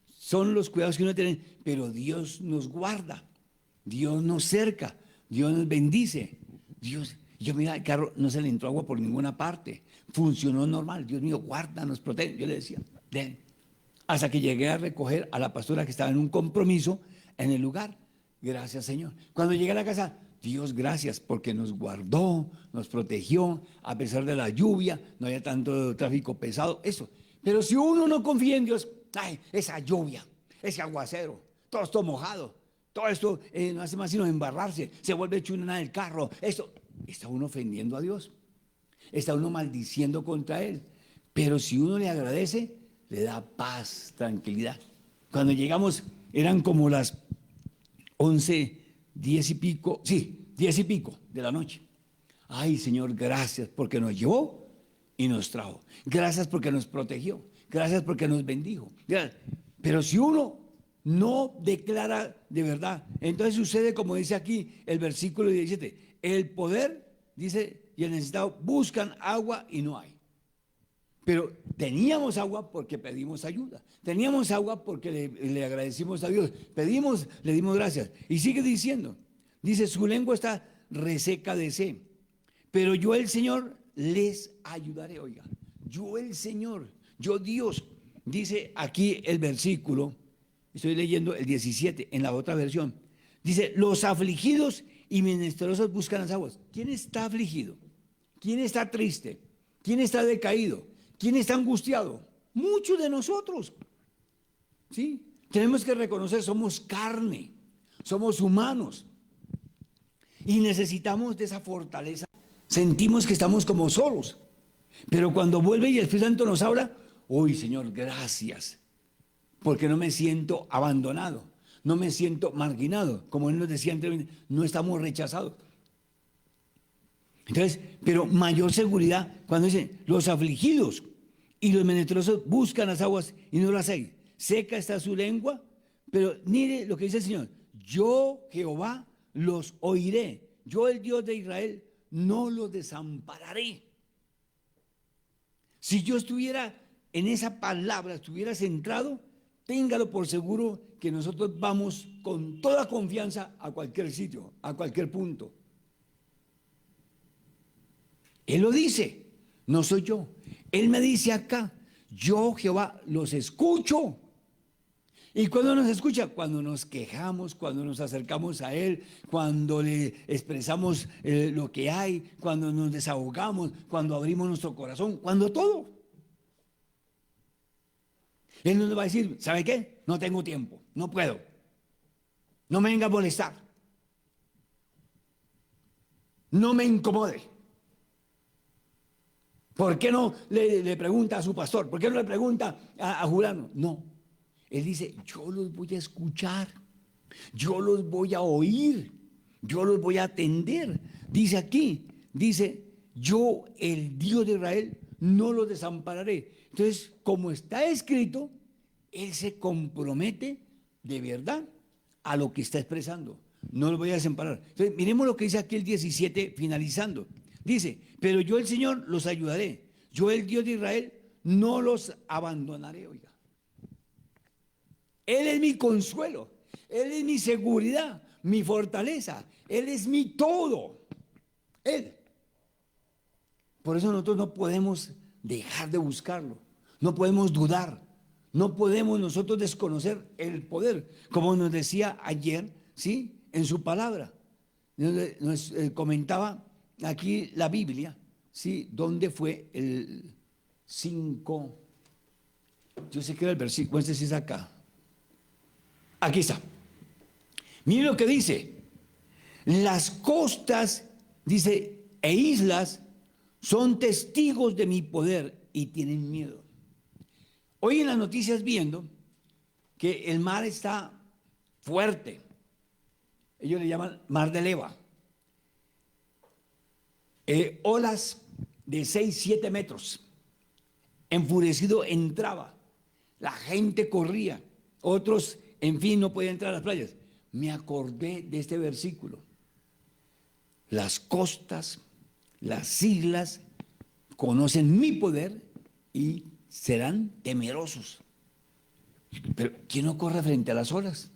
son los cuidados que uno tiene, pero Dios nos guarda, Dios nos cerca, Dios nos bendice. Dios, yo mira, el carro no se le entró agua por ninguna parte, funcionó normal. Dios mío, guarda, nos protege. Yo le decía, hasta que llegué a recoger a la pastora que estaba en un compromiso en el lugar. Gracias, Señor. Cuando llegué a la casa, Dios, gracias, porque nos guardó, nos protegió, a pesar de la lluvia, no había tanto tráfico pesado, eso. Pero si uno no confía en Dios, ay, esa lluvia, ese aguacero, todo esto mojado, todo esto no hace más sino embarrarse, se vuelve chuna el carro, esto, está uno ofendiendo a Dios, está uno maldiciendo contra Él. Pero si uno le agradece, le da paz, tranquilidad. Cuando llegamos, eran como las 11, 10 y pico, sí, 10 y pico de la noche. Ay, Señor, gracias porque nos llevó y nos trajo. Gracias porque nos protegió. Gracias porque nos bendijo. Pero si uno no declara de verdad, entonces sucede como dice aquí el versículo 17. El poder, dice, y el necesitado buscan agua y no hay. Pero teníamos agua porque pedimos ayuda. Teníamos agua porque le agradecimos a Dios. Pedimos, le dimos gracias. Y sigue diciendo, dice, su lengua está reseca de sed. Pero yo el Señor les ayudaré. Oiga, yo el Señor, yo Dios. Dice aquí el versículo, estoy leyendo el 17 en la otra versión. Dice, los afligidos y menesterosos buscan las aguas. ¿Quién está afligido? ¿Quién está triste? ¿Quién está decaído? ¿Quién está angustiado? Muchos de nosotros. ¿Sí? Tenemos que reconocer, somos carne, somos humanos y necesitamos de esa fortaleza. Sentimos que estamos como solos, pero cuando vuelve y el Espíritu Santo nos habla, uy, Señor, gracias, porque no me siento abandonado, no me siento marginado, como Él nos decía anteriormente, no estamos rechazados. Entonces, pero mayor seguridad cuando dice, los afligidos y los menesterosos buscan las aguas y no las hay. Seca está su lengua, pero mire lo que dice el Señor, yo Jehová los oiré, yo el Dios de Israel no los desampararé. Si yo estuviera en esa palabra, estuviera centrado, téngalo por seguro que nosotros vamos con toda confianza a cualquier sitio, a cualquier punto. Él lo dice, no soy yo. Él me dice acá, yo Jehová los escucho. ¿Y cuando nos escucha? Cuando nos quejamos, cuando nos acercamos a Él, cuando le expresamos lo que hay, cuando nos desahogamos, cuando abrimos nuestro corazón, cuando todo. Él nos va a decir, ¿sabe qué? No tengo tiempo, no puedo. No me venga a molestar. No me incomode. ¿Por qué no le pregunta a su pastor? ¿Por qué no le pregunta a Julano? No. Él dice, yo los voy a escuchar, yo los voy a oír, yo los voy a atender. Dice aquí, dice, yo el Dios de Israel no los desampararé. Entonces, como está escrito, Él se compromete de verdad a lo que está expresando. No lo voy a desemparar. Entonces, miremos lo que dice aquí el 17, finalizando. Dice, pero yo el Señor los ayudaré. Yo el Dios de Israel no los abandonaré. Oiga, Él es mi consuelo. Él es mi seguridad, mi fortaleza. Él es mi todo. Él. Por eso nosotros no podemos dejar de buscarlo. No podemos dudar. No podemos nosotros desconocer el poder. Como nos decía ayer, ¿sí? En su palabra. Nos comentaba aquí la Biblia, ¿sí? ¿Dónde fue el 5? Yo sé que era el versículo, este sí es acá. Aquí está. Miren lo que dice. Las costas, dice, e islas son testigos de mi poder y tienen miedo. Hoy en las noticias viendo que el mar está fuerte. Ellos le llaman mar de leva. Olas de 6, 7 metros. Enfurecido entraba. La gente corría. Otros, en fin, no podían entrar a las playas. Me acordé de este versículo. Las costas, las islas, conocen mi poder y serán temerosos. Pero ¿quién no corre frente a las olas?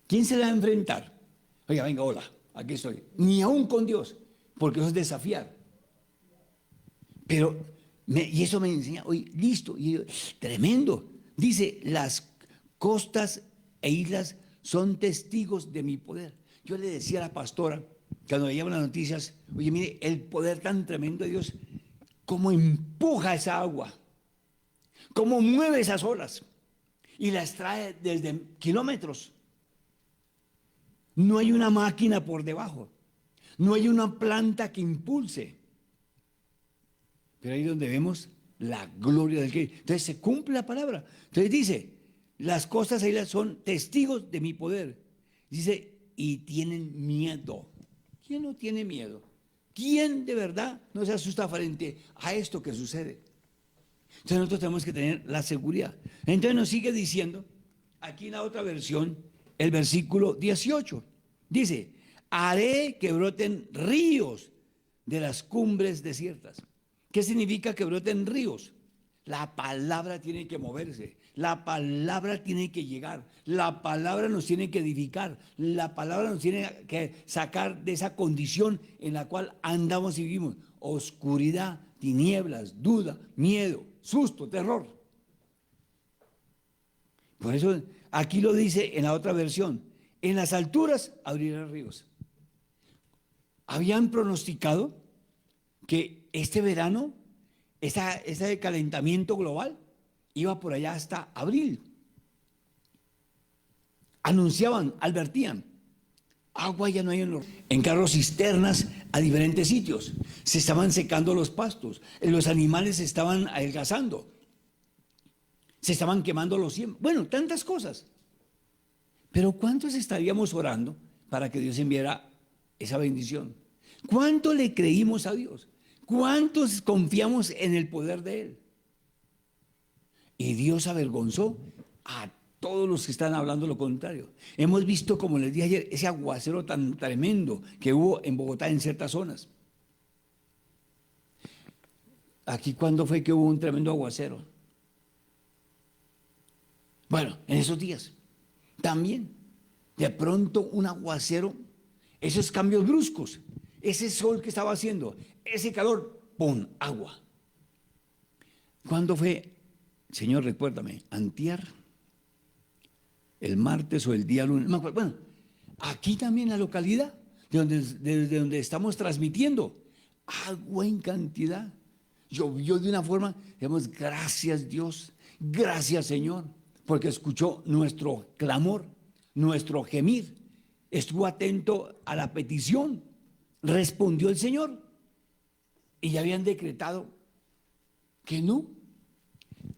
¿Quién se va a enfrentar? Oiga, venga, hola, aquí estoy. Ni aún con Dios, porque eso es desafiar. Pero, y eso me enseña, oye, listo, y tremendo. Dice, las costas e islas son testigos de mi poder. Yo le decía a la pastora, cuando veíamos las noticias, oye, mire, el poder tan tremendo de Dios, cómo empuja esa agua, cómo mueve esas olas y las trae desde kilómetros. No hay una máquina por debajo, no hay una planta que impulse. Pero ahí es donde vemos la gloria del que. Entonces se cumple la palabra. Entonces dice, las costas e islas son testigos de mi poder. Dice, y tienen miedo. ¿Quién no tiene miedo? ¿Quién de verdad no se asusta frente a esto que sucede? Entonces nosotros tenemos que tener la seguridad. Entonces nos sigue diciendo, aquí en la otra versión, el versículo 18. Dice, haré que broten ríos de las cumbres desiertas. ¿Qué significa que broten ríos? La palabra tiene que moverse, la palabra tiene que llegar, la palabra nos tiene que edificar, la palabra nos tiene que sacar de esa condición en la cual andamos y vivimos. Oscuridad, tinieblas, duda, miedo, susto, terror. Por eso aquí lo dice en la otra versión, en las alturas abrirá ríos. Habían pronosticado que este verano, ese calentamiento global iba por allá hasta abril. Anunciaban, advertían, agua ya no hay en carros cisternas a diferentes sitios. Se estaban secando los pastos, los animales se estaban adelgazando, se estaban quemando los siembros. Bueno, tantas cosas. Pero ¿cuántos estaríamos orando para que Dios enviara esa bendición? ¿Cuánto le creímos a Dios? ¿Cuántos confiamos en el poder de Él? Y Dios avergonzó a todos los que están hablando lo contrario. Hemos visto, como les dije ayer, ese aguacero tan tremendo que hubo en Bogotá en ciertas zonas. Aquí, ¿cuándo fue que hubo un tremendo aguacero? Bueno, en esos días. También, de pronto un aguacero, esos cambios bruscos, ese sol que estaba haciendo, ese calor, ¡pum!, agua. ¿Cuándo fue? Señor, recuérdame, antier, el martes o el día lunes. Bueno, aquí también en la localidad, desde donde estamos transmitiendo, agua en cantidad. Llovió de una forma, digamos, gracias Dios, gracias Señor, porque escuchó nuestro clamor, nuestro gemir, estuvo atento a la petición, respondió el Señor. Y ya habían decretado que no,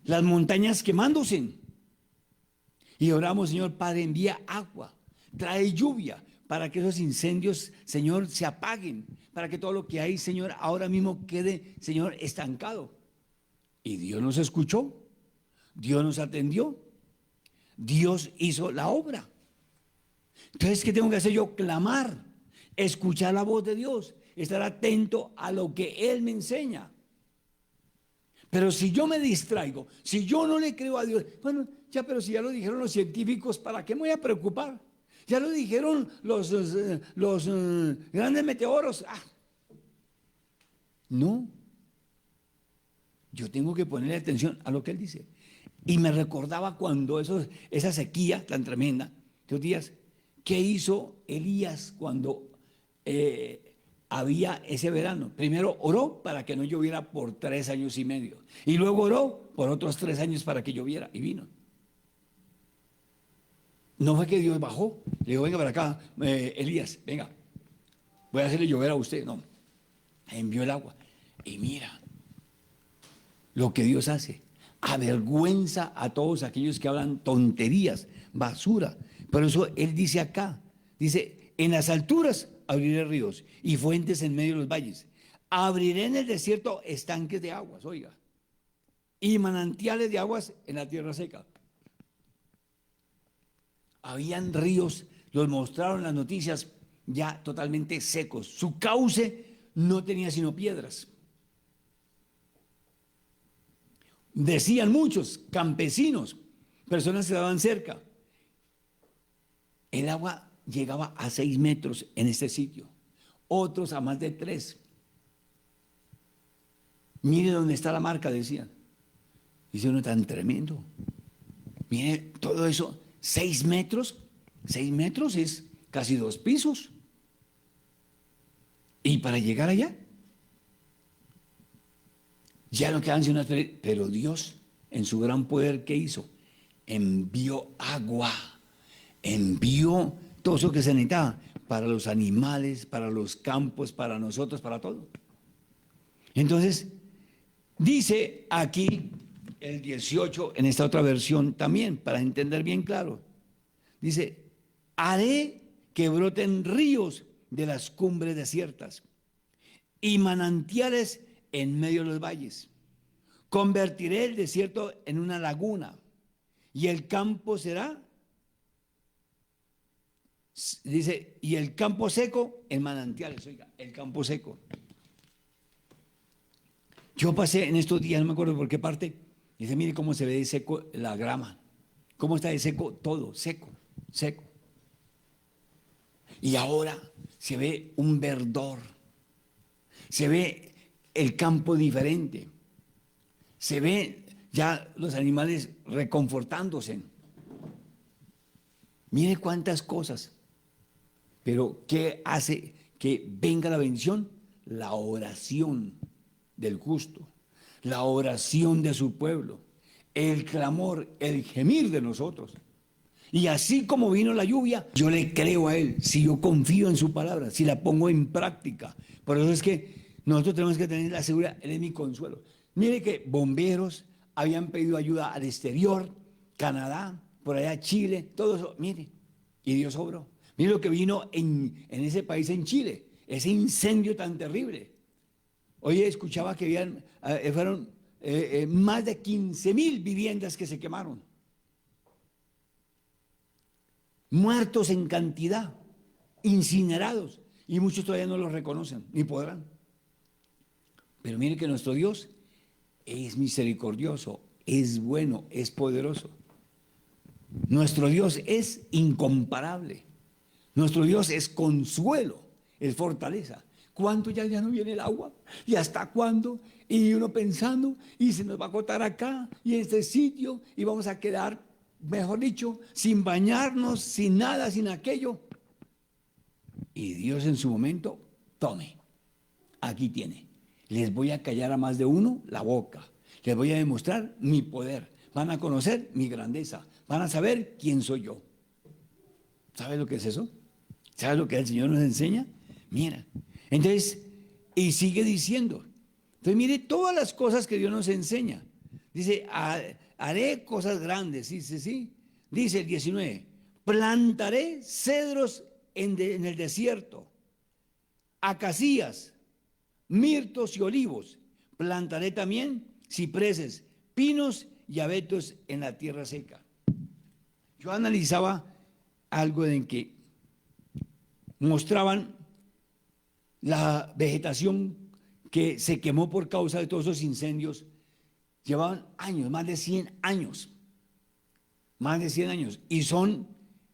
las montañas quemándose. Y oramos, Señor, Padre, envía agua, trae lluvia para que esos incendios, Señor, se apaguen, para que todo lo que hay, Señor, ahora mismo quede, Señor, estancado. Y Dios nos escuchó, Dios nos atendió. Dios hizo la obra. Entonces, ¿qué tengo que hacer yo? Clamar, escuchar la voz de Dios, estar atento a lo que Él me enseña. Pero si yo me distraigo, si yo no le creo a Dios, bueno, ya, pero si ya lo dijeron los científicos, ¿para qué me voy a preocupar? Ya lo dijeron los grandes meteoros. No, yo tengo que ponerle atención a lo que Él dice. Y me recordaba cuando esa sequía tan tremenda, esos días, ¿qué hizo Elías cuando había ese verano? Primero oró para que no lloviera por 3 años y medio. Y luego oró por otros 3 años para que lloviera. Y vino. No fue que Dios bajó. Le dijo, venga para acá, Elías, venga. Voy a hacerle llover a usted. No. Envió el agua. Y mira lo que Dios hace. Avergüenza a todos aquellos que hablan tonterías, basura. Por eso Él dice acá, dice, en las alturas abriré ríos y fuentes en medio de los valles. Abriré en el desierto estanques de aguas, oiga, y manantiales de aguas en la tierra seca. Habían ríos, los mostraron las noticias, ya totalmente secos. Su cauce no tenía sino piedras. Decían muchos campesinos, personas que estaban cerca, el agua llegaba a 6 metros en este sitio, otros a más de 3. Mire dónde está la marca, decían. Dice uno, tan tremendo. Mire todo eso, 6 metros, 6 metros es casi 2 pisos. Y para llegar allá, ya no quedan sino, pero Dios, en su gran poder, ¿qué hizo? Envió agua, envió todo eso que se necesitaba para los animales, para los campos, para nosotros, para todo. Entonces, dice aquí el 18, en esta otra versión también, para entender bien claro, dice, haré que broten ríos de las cumbres desiertas y manantiales en medio de los valles. Convertiré el desierto en una laguna y el campo será, dice, y el campo seco en manantiales. Oiga, el campo seco. Yo pasé en estos días, no me acuerdo por qué parte, y dice, mire cómo se ve de seco la grama, cómo está de seco todo, seco, seco. Y ahora se ve un verdor, se ve el campo diferente, se ve ya los animales reconfortándose. Mire cuántas cosas, pero ¿qué hace que venga la bendición? La oración del justo, la oración de su pueblo, el clamor, el gemir de nosotros. Y así como vino la lluvia, yo le creo a Él, si yo confío en su palabra, si la pongo en práctica. Por eso es que nosotros tenemos que tener la seguridad, Él es mi consuelo. Mire que bomberos habían pedido ayuda al exterior, Canadá, por allá Chile, todo eso, mire, y Dios obró. Mire lo que vino en ese país, en Chile, ese incendio tan terrible. Hoy escuchaba que fueron más de 15,000 viviendas que se quemaron. Muertos en cantidad, incinerados, y muchos todavía no los reconocen, ni podrán. Pero mire que nuestro Dios es misericordioso, es bueno, es poderoso. Nuestro Dios es incomparable. Nuestro Dios es consuelo, es fortaleza. ¿Cuánto ya no viene el agua? ¿Y hasta cuándo? Y uno pensando, y se nos va a agotar acá, y en este sitio, y vamos a quedar, mejor dicho, sin bañarnos, sin nada, sin aquello. Y Dios en su momento, tome, aquí tiene. Les voy a callar a más de uno la boca. Les voy a demostrar mi poder. Van a conocer mi grandeza. Van a saber quién soy yo. ¿Sabes lo que es eso? ¿Sabes lo que el Señor nos enseña? Mira. Entonces, y sigue diciendo. Entonces, mire todas las cosas que Dios nos enseña. Dice, haré cosas grandes. Dice, sí. Dice el 19, plantaré cedros en el desierto, acacias, mirtos y olivos. Plantaré también cipreses, pinos y abetos en la tierra seca. Yo analizaba algo en que mostraban la vegetación que se quemó por causa de todos esos incendios. Llevaban años, más de 100 años, más de 100 años. Y son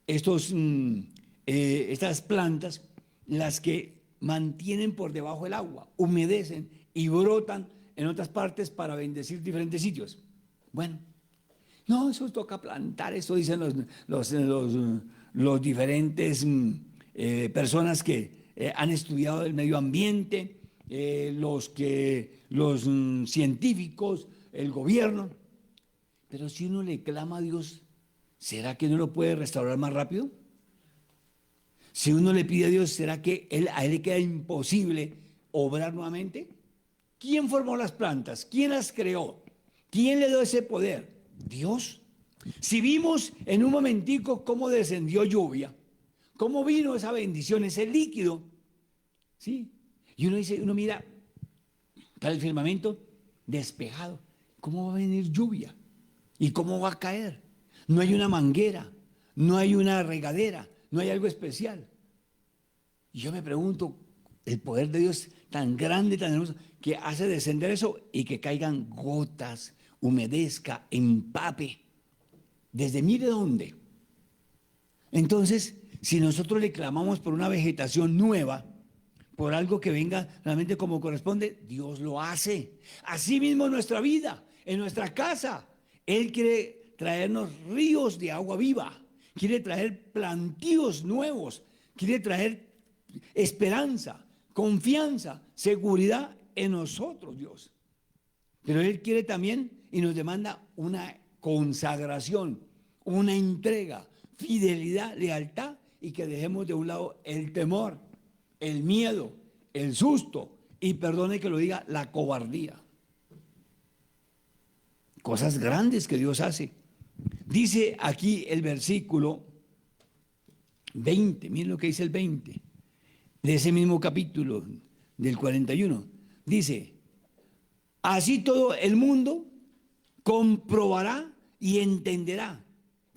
estas plantas las que mantienen por debajo el agua, humedecen y brotan en otras partes para bendecir diferentes sitios. Bueno, no, eso toca plantar, eso dicen los diferentes personas que han estudiado el medio ambiente, los científicos, el gobierno. Pero si uno le clama a Dios, ¿será que no lo puede restaurar más rápido? Si uno le pide a Dios, ¿será que a él le queda imposible obrar nuevamente? ¿Quién formó las plantas? ¿Quién las creó? ¿Quién le dio ese poder? Dios. Si vimos en un momentico cómo descendió lluvia, cómo vino esa bendición, ese líquido, ¿sí? Y uno dice, uno mira para el firmamento despejado. ¿Cómo va a venir lluvia? ¿Y cómo va a caer? No hay una manguera, no hay una regadera, no hay algo especial. Y yo me pregunto, el poder de Dios tan grande, tan hermoso, que hace descender eso y que caigan gotas, humedezca, empape. ¿Desde mire dónde? Entonces, si nosotros le clamamos por una vegetación nueva, por algo que venga realmente como corresponde, Dios lo hace. Así mismo en nuestra vida, en nuestra casa. Él quiere traernos ríos de agua viva, quiere traer plantíos nuevos, quiere traer esperanza, confianza, seguridad en nosotros, Dios. Pero Él quiere también y nos demanda una consagración, una entrega, fidelidad, lealtad, y que dejemos de un lado el temor, el miedo, el susto y, perdone que lo diga, la cobardía. Cosas grandes que Dios hace. Dice aquí el versículo 20, miren lo que dice el 20 de ese mismo capítulo del 41. Dice, así todo el mundo comprobará y entenderá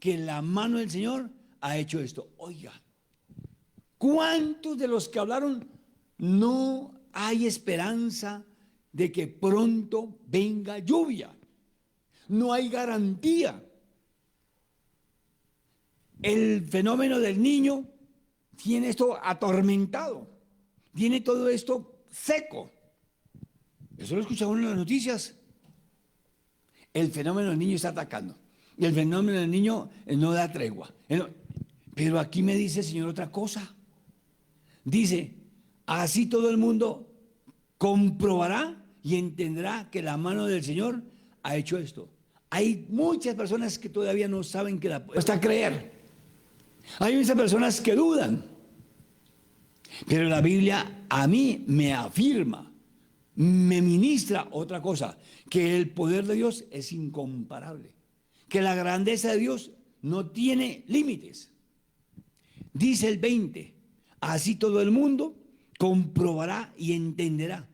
que la mano del Señor ha hecho esto. Oiga, ¿cuántos de los que hablaron no hay esperanza de que pronto venga lluvia? No hay garantía. El fenómeno del niño tiene esto atormentado, tiene todo esto seco. Eso lo escuchamos en las noticias. El fenómeno del niño está atacando. Y el fenómeno del niño no da tregua. Pero aquí me dice el Señor otra cosa. Dice, así todo el mundo comprobará y entenderá que la mano del Señor ha hecho esto. Hay muchas personas que todavía no saben que hasta creer. Hay muchas personas que dudan. Pero la Biblia a mí me afirma, me ministra otra cosa, que el poder de Dios es incomparable, que la grandeza de Dios no tiene límites. Dice el 20, así todo el mundo comprobará y entenderá.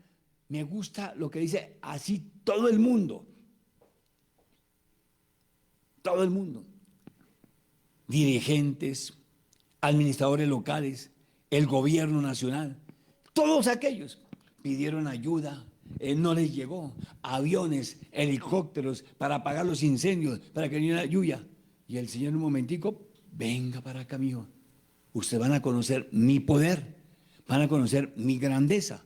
Me gusta lo que dice, así todo el mundo. Todo el mundo. Dirigentes, administradores locales, el gobierno nacional, todos aquellos pidieron ayuda, no les llegó, aviones, helicópteros para apagar los incendios, para que viniera lluvia. Y el Señor en un momentico, venga para acá, mijo. Ustedes van a conocer mi poder, van a conocer mi grandeza.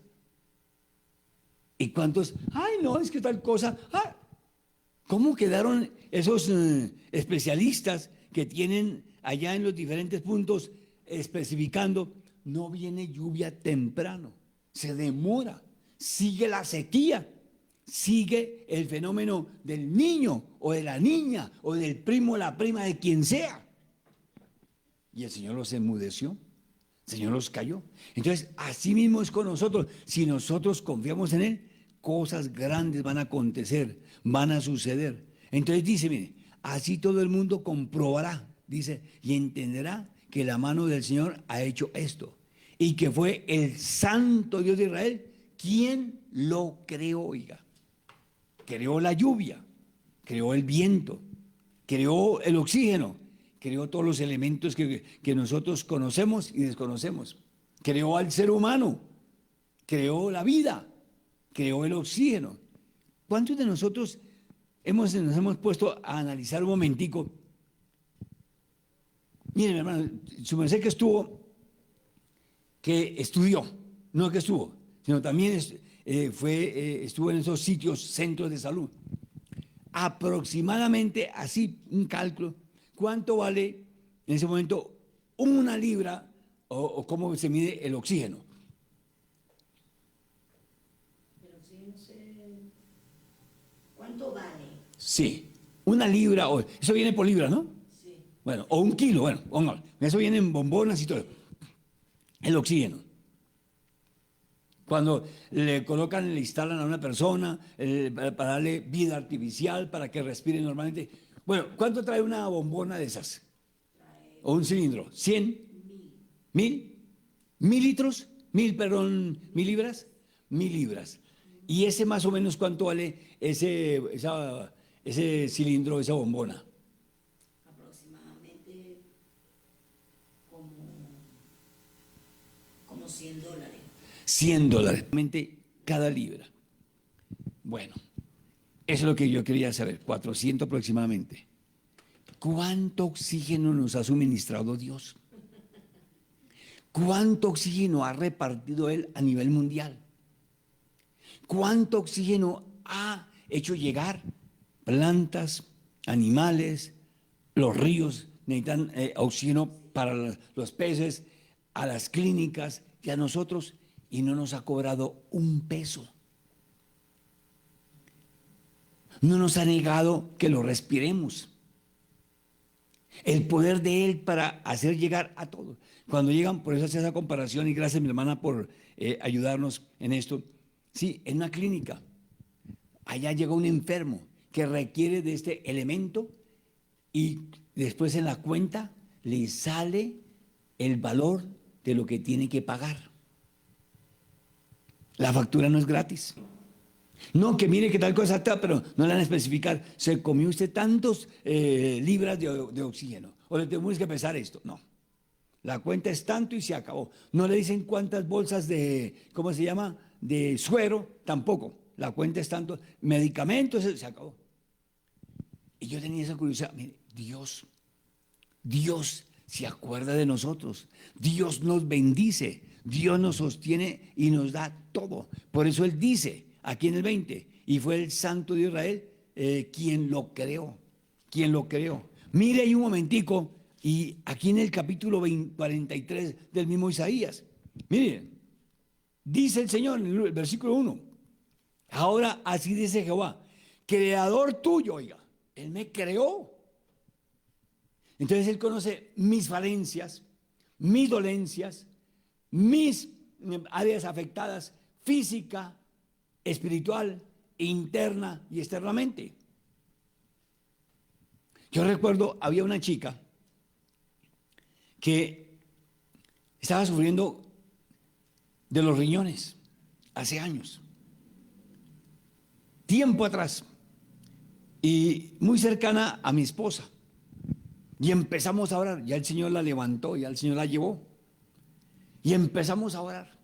¿Y cuántos? Ay, no, es que tal cosa. Ah, ¿cómo quedaron esos especialistas que tienen allá en los diferentes puntos especificando? No viene lluvia temprano, se demora, sigue la sequía, sigue el fenómeno del niño o de la niña o del primo o la prima de quien sea. Y el Señor los enmudeció, el Señor los cayó. Entonces, así mismo es con nosotros. Si nosotros confiamos en Él, cosas grandes van a acontecer, van a suceder. Entonces dice, mire, así todo el mundo comprobará, dice, y entenderá que la mano del Señor ha hecho esto. Y que fue el santo Dios de Israel quien lo creó, oiga. Creó la lluvia, creó el viento, creó el oxígeno, creó todos los elementos que nosotros conocemos y desconocemos. Creó al ser humano, creó la vida, creó el oxígeno. ¿Cuántos de nosotros nos hemos puesto a analizar un momentico? Miren, hermano, su merced que estudió, no que estuvo, sino también estuvo en esos sitios, centros de salud. Aproximadamente, así un cálculo, ¿cuánto vale en ese momento una libra o cómo se mide el oxígeno? El oxígeno ¿cuánto vale? Sí, una libra, eso viene por libra, ¿no? Sí. Bueno, o un kilo, bueno, eso viene en bombonas y todo. El oxígeno. Cuando le instalan a una persona para darle vida artificial, para que respire normalmente. Bueno, ¿cuánto trae una bombona de esas? O un cilindro, ¿100? ¿1000? ¿1000 litros? ¿1000 libras? 1000 libras. ¿Y ese más o menos cuánto vale ese cilindro, esa bombona? Aproximadamente como $100. $100 cada libra. Bueno, eso es lo que yo quería saber, 400 aproximadamente. ¿Cuánto oxígeno nos ha suministrado Dios? ¿Cuánto oxígeno ha repartido Él a nivel mundial? ¿Cuánto oxígeno ha hecho llegar? Plantas, animales, los ríos necesitan oxígeno para los peces, a las clínicas y a nosotros, y no nos ha cobrado un peso. No nos ha negado que lo respiremos. El poder de Él para hacer llegar a todos. Cuando llegan, por eso hace esa comparación, y gracias mi hermana por ayudarnos en esto. Sí, en una clínica, allá llega un enfermo que requiere de este elemento y después en la cuenta le sale el valor de lo que tiene que pagar. La factura no es gratis. No, que mire que tal cosa está, pero no le van a especificar. Se comió usted tantos libras de oxígeno, o le tenemos que pesar esto. No. La cuenta es tanto y se acabó. No le dicen cuántas bolsas ¿cómo se llama? De suero, tampoco. La cuenta es tanto. Medicamentos, se acabó. Y yo tenía esa curiosidad. Mire, Dios se acuerda de nosotros. Dios nos bendice. Dios nos sostiene y nos da todo. Por eso Él dice aquí en el 20, y fue el Santo de Israel quien lo creó. Mire ahí un momentico, y aquí en el capítulo 43 del mismo Isaías, miren, dice el Señor en el versículo 1, ahora así dice Jehová, creador tuyo, oiga, Él me creó. Entonces Él conoce mis falencias, mis dolencias, mis áreas afectadas, física, espiritual, interna y externamente. Yo recuerdo, había una chica que estaba sufriendo de los riñones hace años, tiempo atrás, y muy cercana a mi esposa. Y empezamos a orar, ya el Señor la levantó, ya el Señor la llevó. Y empezamos a orar.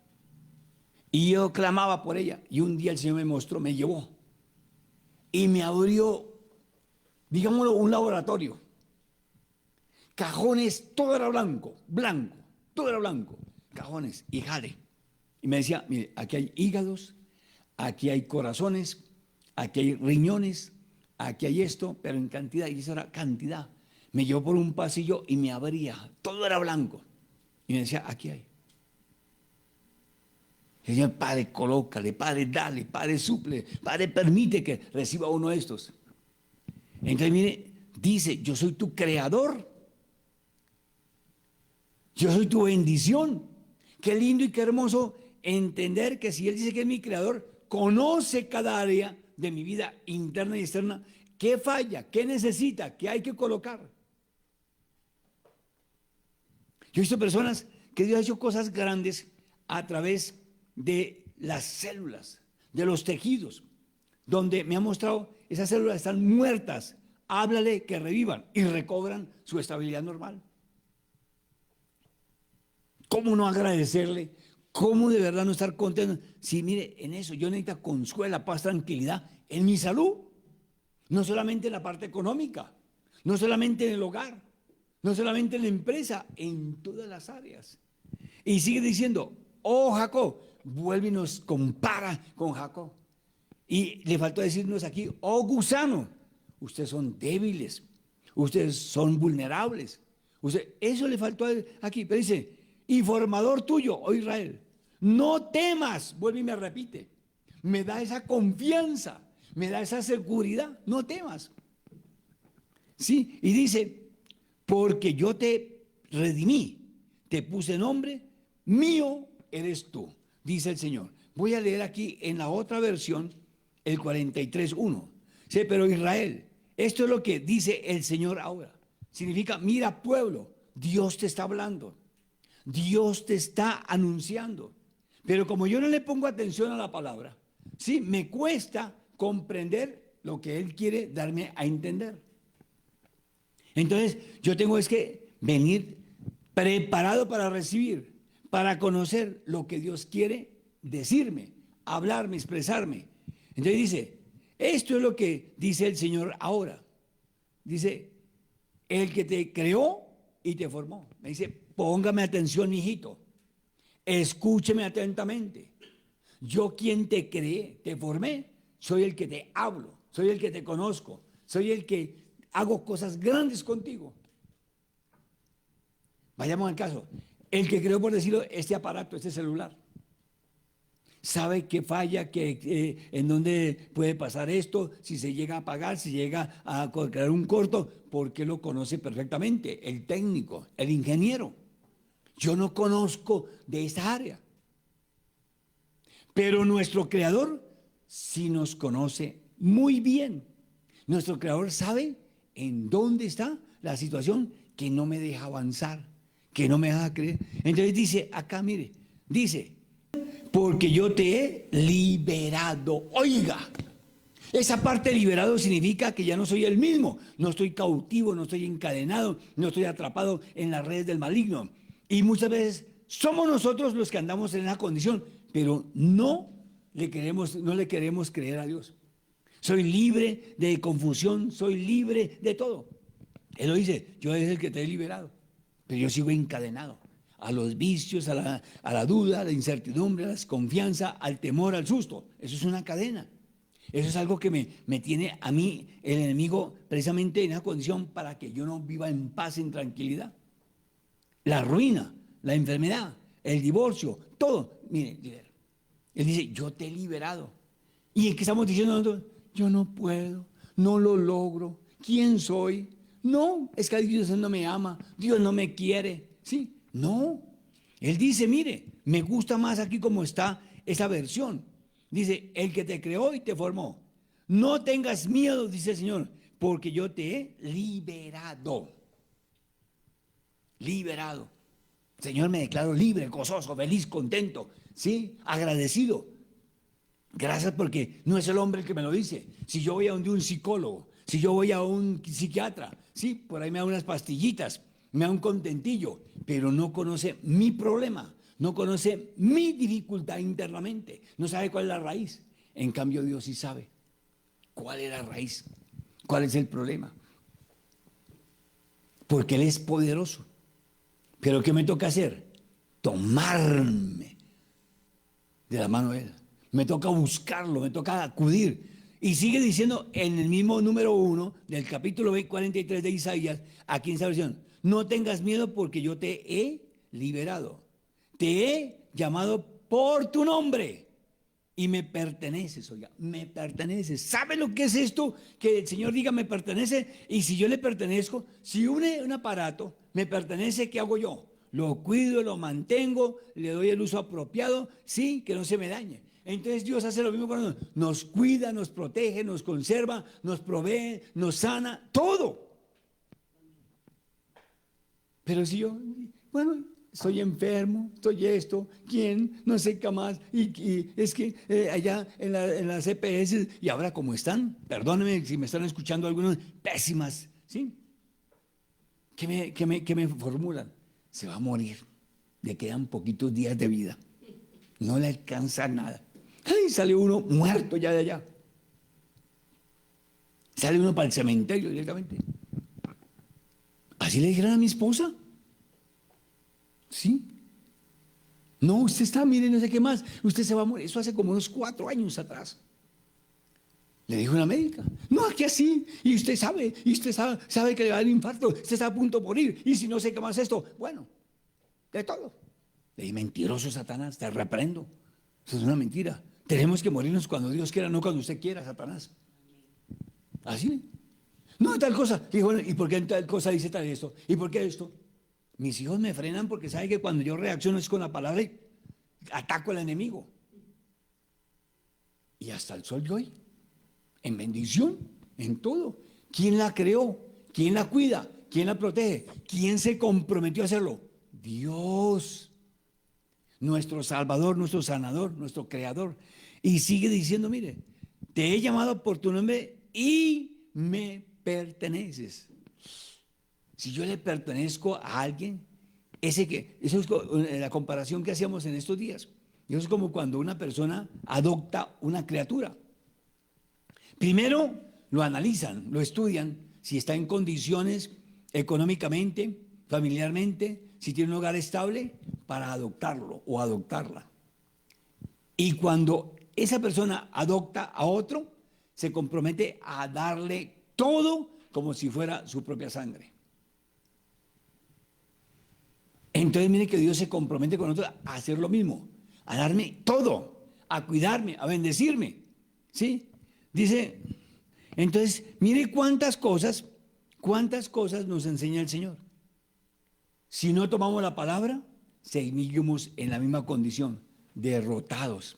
Y yo clamaba por ella. Y un día el Señor me mostró, me llevó. Y me abrió, digámoslo, un laboratorio. Cajones, todo era blanco, todo era blanco. Cajones, y jale. Y me decía, mire, aquí hay hígados, aquí hay corazones, aquí hay riñones, aquí hay esto, pero en cantidad, y eso era cantidad. Me llevó por un pasillo y me abría, todo era blanco. Y me decía, aquí hay. Y decía, Padre, colócale, Padre, dale, Padre, suple, Padre, permite que reciba uno de estos. Entonces, mire, dice, yo soy tu creador. Yo soy tu bendición. Qué lindo y qué hermoso entender que si Él dice que es mi creador, conoce cada área de mi vida interna y externa. ¿Qué falla? ¿Qué necesita? ¿Qué hay que colocar? Yo he visto personas que Dios ha hecho cosas grandes a través de las células, de los tejidos, donde me ha mostrado esas células están muertas háblale que revivan y recobran su estabilidad normal. ¿Cómo no agradecerle? ¿Cómo de verdad no estar contento? Si mire, en eso yo necesito consuelo, paz, tranquilidad en mi salud. No solamente en la parte económica, no solamente en el hogar, no solamente en la empresa, en todas las áreas. Y sigue diciendo, oh Jacob, vuelve y nos compara con Jacob. Y le faltó decirnos aquí, oh gusano, ustedes son débiles, ustedes son vulnerables. Eso le faltó aquí, pero dice, y formador tuyo, oh Israel, no temas, vuelve y me repite, me da esa confianza, me da esa seguridad, no temas. Sí, y dice, porque yo te redimí, te puse nombre, mío eres tú, dice el Señor. Voy a leer aquí en la otra versión, el 43:1. Sí, pero Israel, esto es lo que dice el Señor ahora. Significa, mira pueblo, Dios te está hablando, Dios te está anunciando. Pero como yo no le pongo atención a la palabra, sí, me cuesta comprender lo que Él quiere darme a entender. Entonces, yo tengo es que venir preparado para recibir, para conocer lo que Dios quiere decirme, hablarme, expresarme. Entonces dice, esto es lo que dice el Señor ahora. Dice, el que te creó y te formó. Me dice, póngame atención, hijito. Escúcheme atentamente. Yo quien te creé, te formé, soy el que te hablo, soy el que te conozco, soy el que hago cosas grandes contigo. Vayamos al caso. El que creó, por decirlo, este aparato, este celular, sabe que falla, en dónde puede pasar esto, si se llega a apagar, si llega a crear un corto, porque lo conoce perfectamente, el técnico, el ingeniero. Yo no conozco de esa área. Pero nuestro creador sí nos conoce muy bien. Nuestro creador sabe en dónde está la situación que no me deja avanzar, que no me deja creer. Entonces dice, acá mire, dice, porque yo te he liberado. Oiga, esa parte liberado significa que ya no soy el mismo, no estoy cautivo, no estoy encadenado, no estoy atrapado en las redes del maligno. Y muchas veces somos nosotros los que andamos en esa condición, pero no le queremos creer a Dios. Soy libre de confusión, soy libre de todo. Él lo dice, yo es el que te he liberado, pero yo sigo encadenado a los vicios, a la duda, a la incertidumbre, a la desconfianza, al temor, al susto. Eso es una cadena. Eso es algo que me tiene a mí, el enemigo, precisamente en esa condición para que yo no viva en paz, en tranquilidad. La ruina, la enfermedad, el divorcio, todo. Mire, él dice, yo te he liberado. ¿Y en qué estamos diciendo nosotros? Yo no puedo, no lo logro. ¿Quién soy? No, es que Dios no me ama, Dios no me quiere. ¿Sí? No. Él dice, mire, me gusta más aquí como está esa versión. Dice, el que te creó y te formó. No tengas miedo, dice el Señor, porque yo te he liberado. Liberado. Señor, me declaro libre, gozoso, feliz, contento, ¿sí? Agradecido. Gracias porque no es el hombre el que me lo dice. Si yo voy a un psicólogo, si yo voy a un psiquiatra, sí, por ahí me da unas pastillitas, me da un contentillo, pero no conoce mi problema, no conoce mi dificultad internamente, no sabe cuál es la raíz. En cambio Dios sí sabe cuál es la raíz, cuál es el problema. Porque Él es poderoso. Pero ¿qué me toca hacer? Tomarme de la mano de Él. Me toca buscarlo, me toca acudir. Y sigue diciendo en el mismo número 1 del capítulo 43 de Isaías, aquí en esa versión, no tengas miedo porque yo te he liberado. Te he llamado por tu nombre y me perteneces, oiga, me perteneces. ¿Sabe lo que es esto? Que el Señor diga me pertenece, y si yo le pertenezco, si un aparato me pertenece, ¿qué hago yo? Lo cuido, lo mantengo, le doy el uso apropiado, sí, que no se me dañe. Entonces Dios hace lo mismo con nosotros, nos cuida, nos protege, nos conserva, nos provee, nos sana, todo. Pero si yo, bueno, estoy enfermo, estoy esto, ¿quién? No sé qué más. Y es que allá en las EPS, y ahora como están, perdónenme si me están escuchando algunos, pésimas, ¿sí? ¿Qué me formulan? Se va a morir, le quedan poquitos días de vida, no le alcanza nada. Ay, sale uno muerto ya de allá. Sale uno para el cementerio directamente. Así le dijeron a mi esposa. ¿Sí? No, usted está, mire, no sé qué más. Usted se va a morir. Eso hace como unos 4 años atrás. Le dijo una médica. No, aquí así. Y usted sabe que le va a dar infarto. Usted está a punto de morir. Y si no sé qué más esto. Bueno, de todo. Le dije, mentiroso Satanás, te reprendo. Eso es una mentira. Tenemos que morirnos cuando Dios quiera, no cuando usted quiera, Satanás. Así. No, tal cosa. Y bueno, ¿y por qué tal cosa dice tal esto? ¿Y por qué esto? Mis hijos me frenan porque saben que cuando yo reacciono es con la palabra y ataco al enemigo. Y hasta el sol de hoy, en bendición, en todo. ¿Quién la creó? ¿Quién la cuida? ¿Quién la protege? ¿Quién se comprometió a hacerlo? Dios, nuestro Salvador, nuestro sanador, nuestro creador. Y sigue diciendo, mire, te he llamado por tu nombre y me perteneces. Si yo le pertenezco a alguien, eso es la comparación que hacíamos en estos días. Eso es como cuando una persona adopta una criatura. Primero lo analizan, lo estudian, si está en condiciones económicamente, familiarmente, si tiene un hogar estable, para adoptarlo o adoptarla. Y cuando esa persona adopta a otro, se compromete a darle todo como si fuera su propia sangre. Entonces mire que Dios se compromete con nosotros a hacer lo mismo, a darme todo, a cuidarme, a bendecirme. ¿Sí? Dice, entonces mire cuántas cosas nos enseña el Señor. Si no tomamos la palabra, seguimos en la misma condición, derrotados,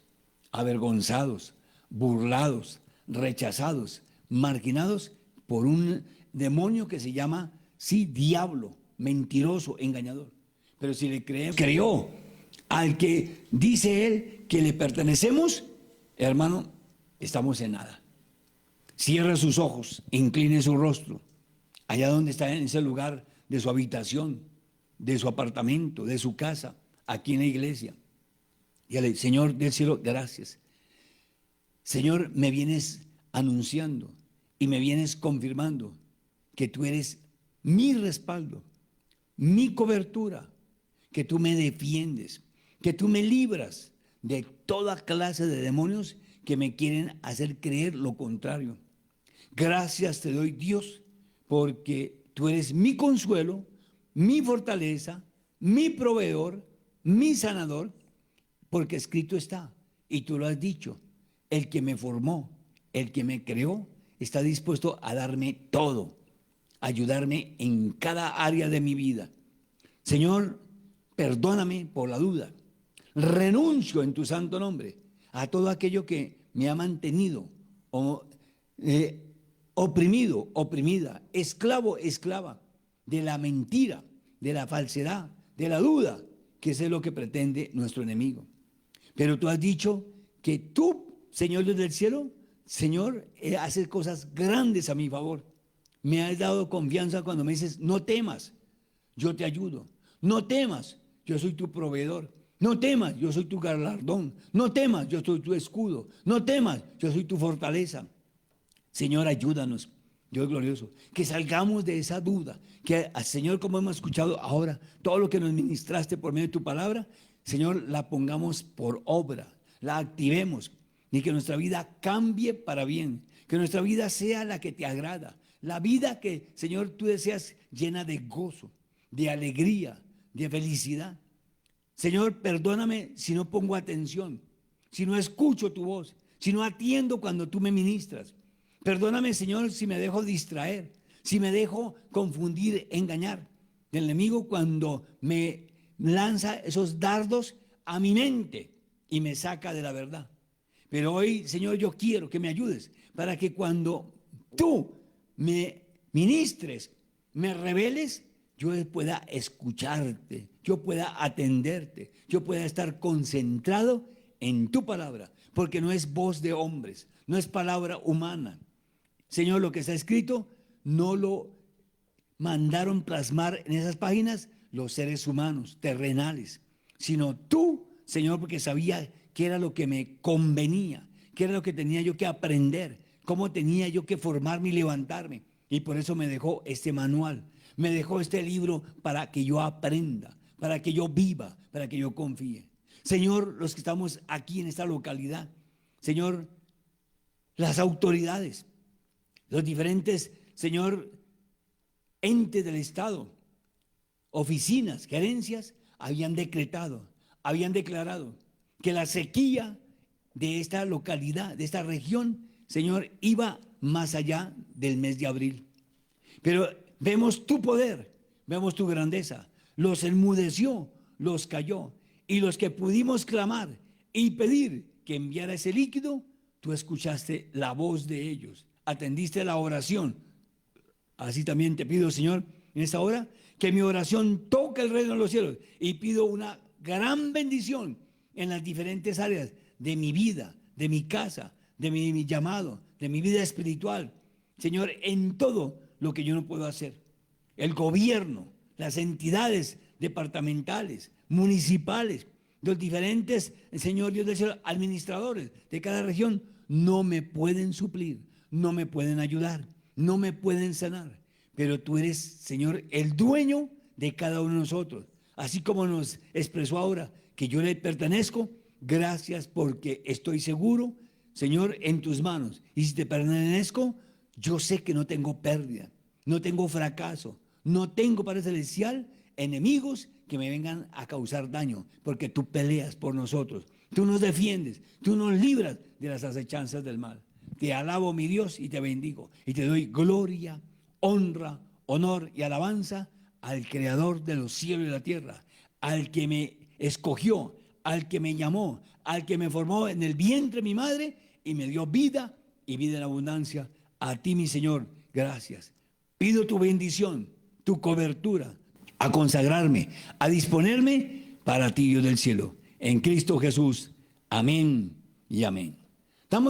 avergonzados, burlados, rechazados, marginados por un demonio que se llama, sí, diablo, mentiroso, engañador. Pero si le creó al que dice él que le pertenecemos, hermano, estamos en nada. Cierre sus ojos, incline su rostro, allá donde está en ese lugar de su habitación, de su apartamento, de su casa, aquí en la iglesia. Dígale, Señor del cielo, gracias. Señor, me vienes anunciando y me vienes confirmando que tú eres mi respaldo, mi cobertura, que tú me defiendes, que tú me libras de toda clase de demonios que me quieren hacer creer lo contrario. Gracias te doy, Dios, porque tú eres mi consuelo, mi fortaleza, mi proveedor, mi sanador, porque escrito está, y tú lo has dicho, el que me formó, el que me creó, está dispuesto a darme todo, ayudarme en cada área de mi vida. Señor, perdóname por la duda. Renuncio en tu santo nombre a todo aquello que me ha mantenido oprimido, oprimida, esclavo, esclava de la mentira, de la falsedad, de la duda, que es lo que pretende nuestro enemigo. Pero tú has dicho que tú, Señor Dios del cielo, Señor, haces cosas grandes a mi favor. Me has dado confianza cuando me dices, no temas, yo te ayudo. No temas, yo soy tu proveedor. No temas, yo soy tu galardón. No temas, yo soy tu escudo. No temas, yo soy tu fortaleza. Señor, ayúdanos, Dios glorioso, que salgamos de esa duda, que Señor, como hemos escuchado ahora, todo lo que nos ministraste por medio de tu palabra, Señor, la pongamos por obra, la activemos y que nuestra vida cambie para bien, que nuestra vida sea la que te agrada, la vida que, Señor, tú deseas llena de gozo, de alegría, de felicidad. Señor, perdóname si no pongo atención, si no escucho tu voz, si no atiendo cuando tú me ministras. Perdóname, Señor, si me dejo distraer, si me dejo confundir, engañar del enemigo cuando me lanza esos dardos a mi mente y me saca de la verdad. Pero hoy, Señor, yo quiero que me ayudes para que cuando tú me ministres, me reveles, yo pueda escucharte, yo pueda atenderte, yo pueda estar concentrado en tu palabra, porque no es voz de hombres, no es palabra humana. Señor, lo que está escrito no lo mandaron plasmar en esas páginas los seres humanos, terrenales, sino tú, Señor, porque sabía qué era lo que me convenía, qué era lo que tenía yo que aprender, cómo tenía yo que formarme y levantarme. Y por eso me dejó este manual, me dejó este libro para que yo aprenda, para que yo viva, para que yo confíe. Señor, los que estamos aquí en esta localidad, Señor, las autoridades, los diferentes, Señor, entes del Estado, oficinas, gerencias, habían decretado, habían declarado que la sequía de esta localidad, de esta región, Señor, iba más allá del mes de abril. Pero vemos tu poder, vemos tu grandeza. Los enmudeció, los cayó. Y los que pudimos clamar y pedir que enviara ese líquido, tú escuchaste la voz de ellos, atendiste la oración. Así también te pido, Señor, en esta hora, que mi oración toque el reino de los cielos y pido una gran bendición en las diferentes áreas de mi vida, de mi casa, de mi llamado, de mi vida espiritual. Señor, en todo lo que yo no puedo hacer. El gobierno, las entidades departamentales, municipales, los diferentes, Señor Dios del cielo, administradores de cada región, no me pueden suplir, no me pueden ayudar, no me pueden sanar. Pero tú eres, Señor, el dueño de cada uno de nosotros. Así como nos expresó ahora que yo le pertenezco, gracias porque estoy seguro, Señor, en tus manos. Y si te pertenezco, yo sé que no tengo pérdida, no tengo fracaso, no tengo, Padre Celestial, enemigos que me vengan a causar daño, porque tú peleas por nosotros, tú nos defiendes, tú nos libras de las acechanzas del mal. Te alabo, mi Dios, y te bendigo, y te doy gloria, honra, honor y alabanza al Creador de los cielos y la tierra, al que me escogió, al que me llamó, al que me formó en el vientre de mi madre y me dio vida y vida en abundancia. A ti, mi Señor, gracias. Pido tu bendición, tu cobertura, a consagrarme, a disponerme para ti, Dios del cielo. En Cristo Jesús. Amén y amén. Estamos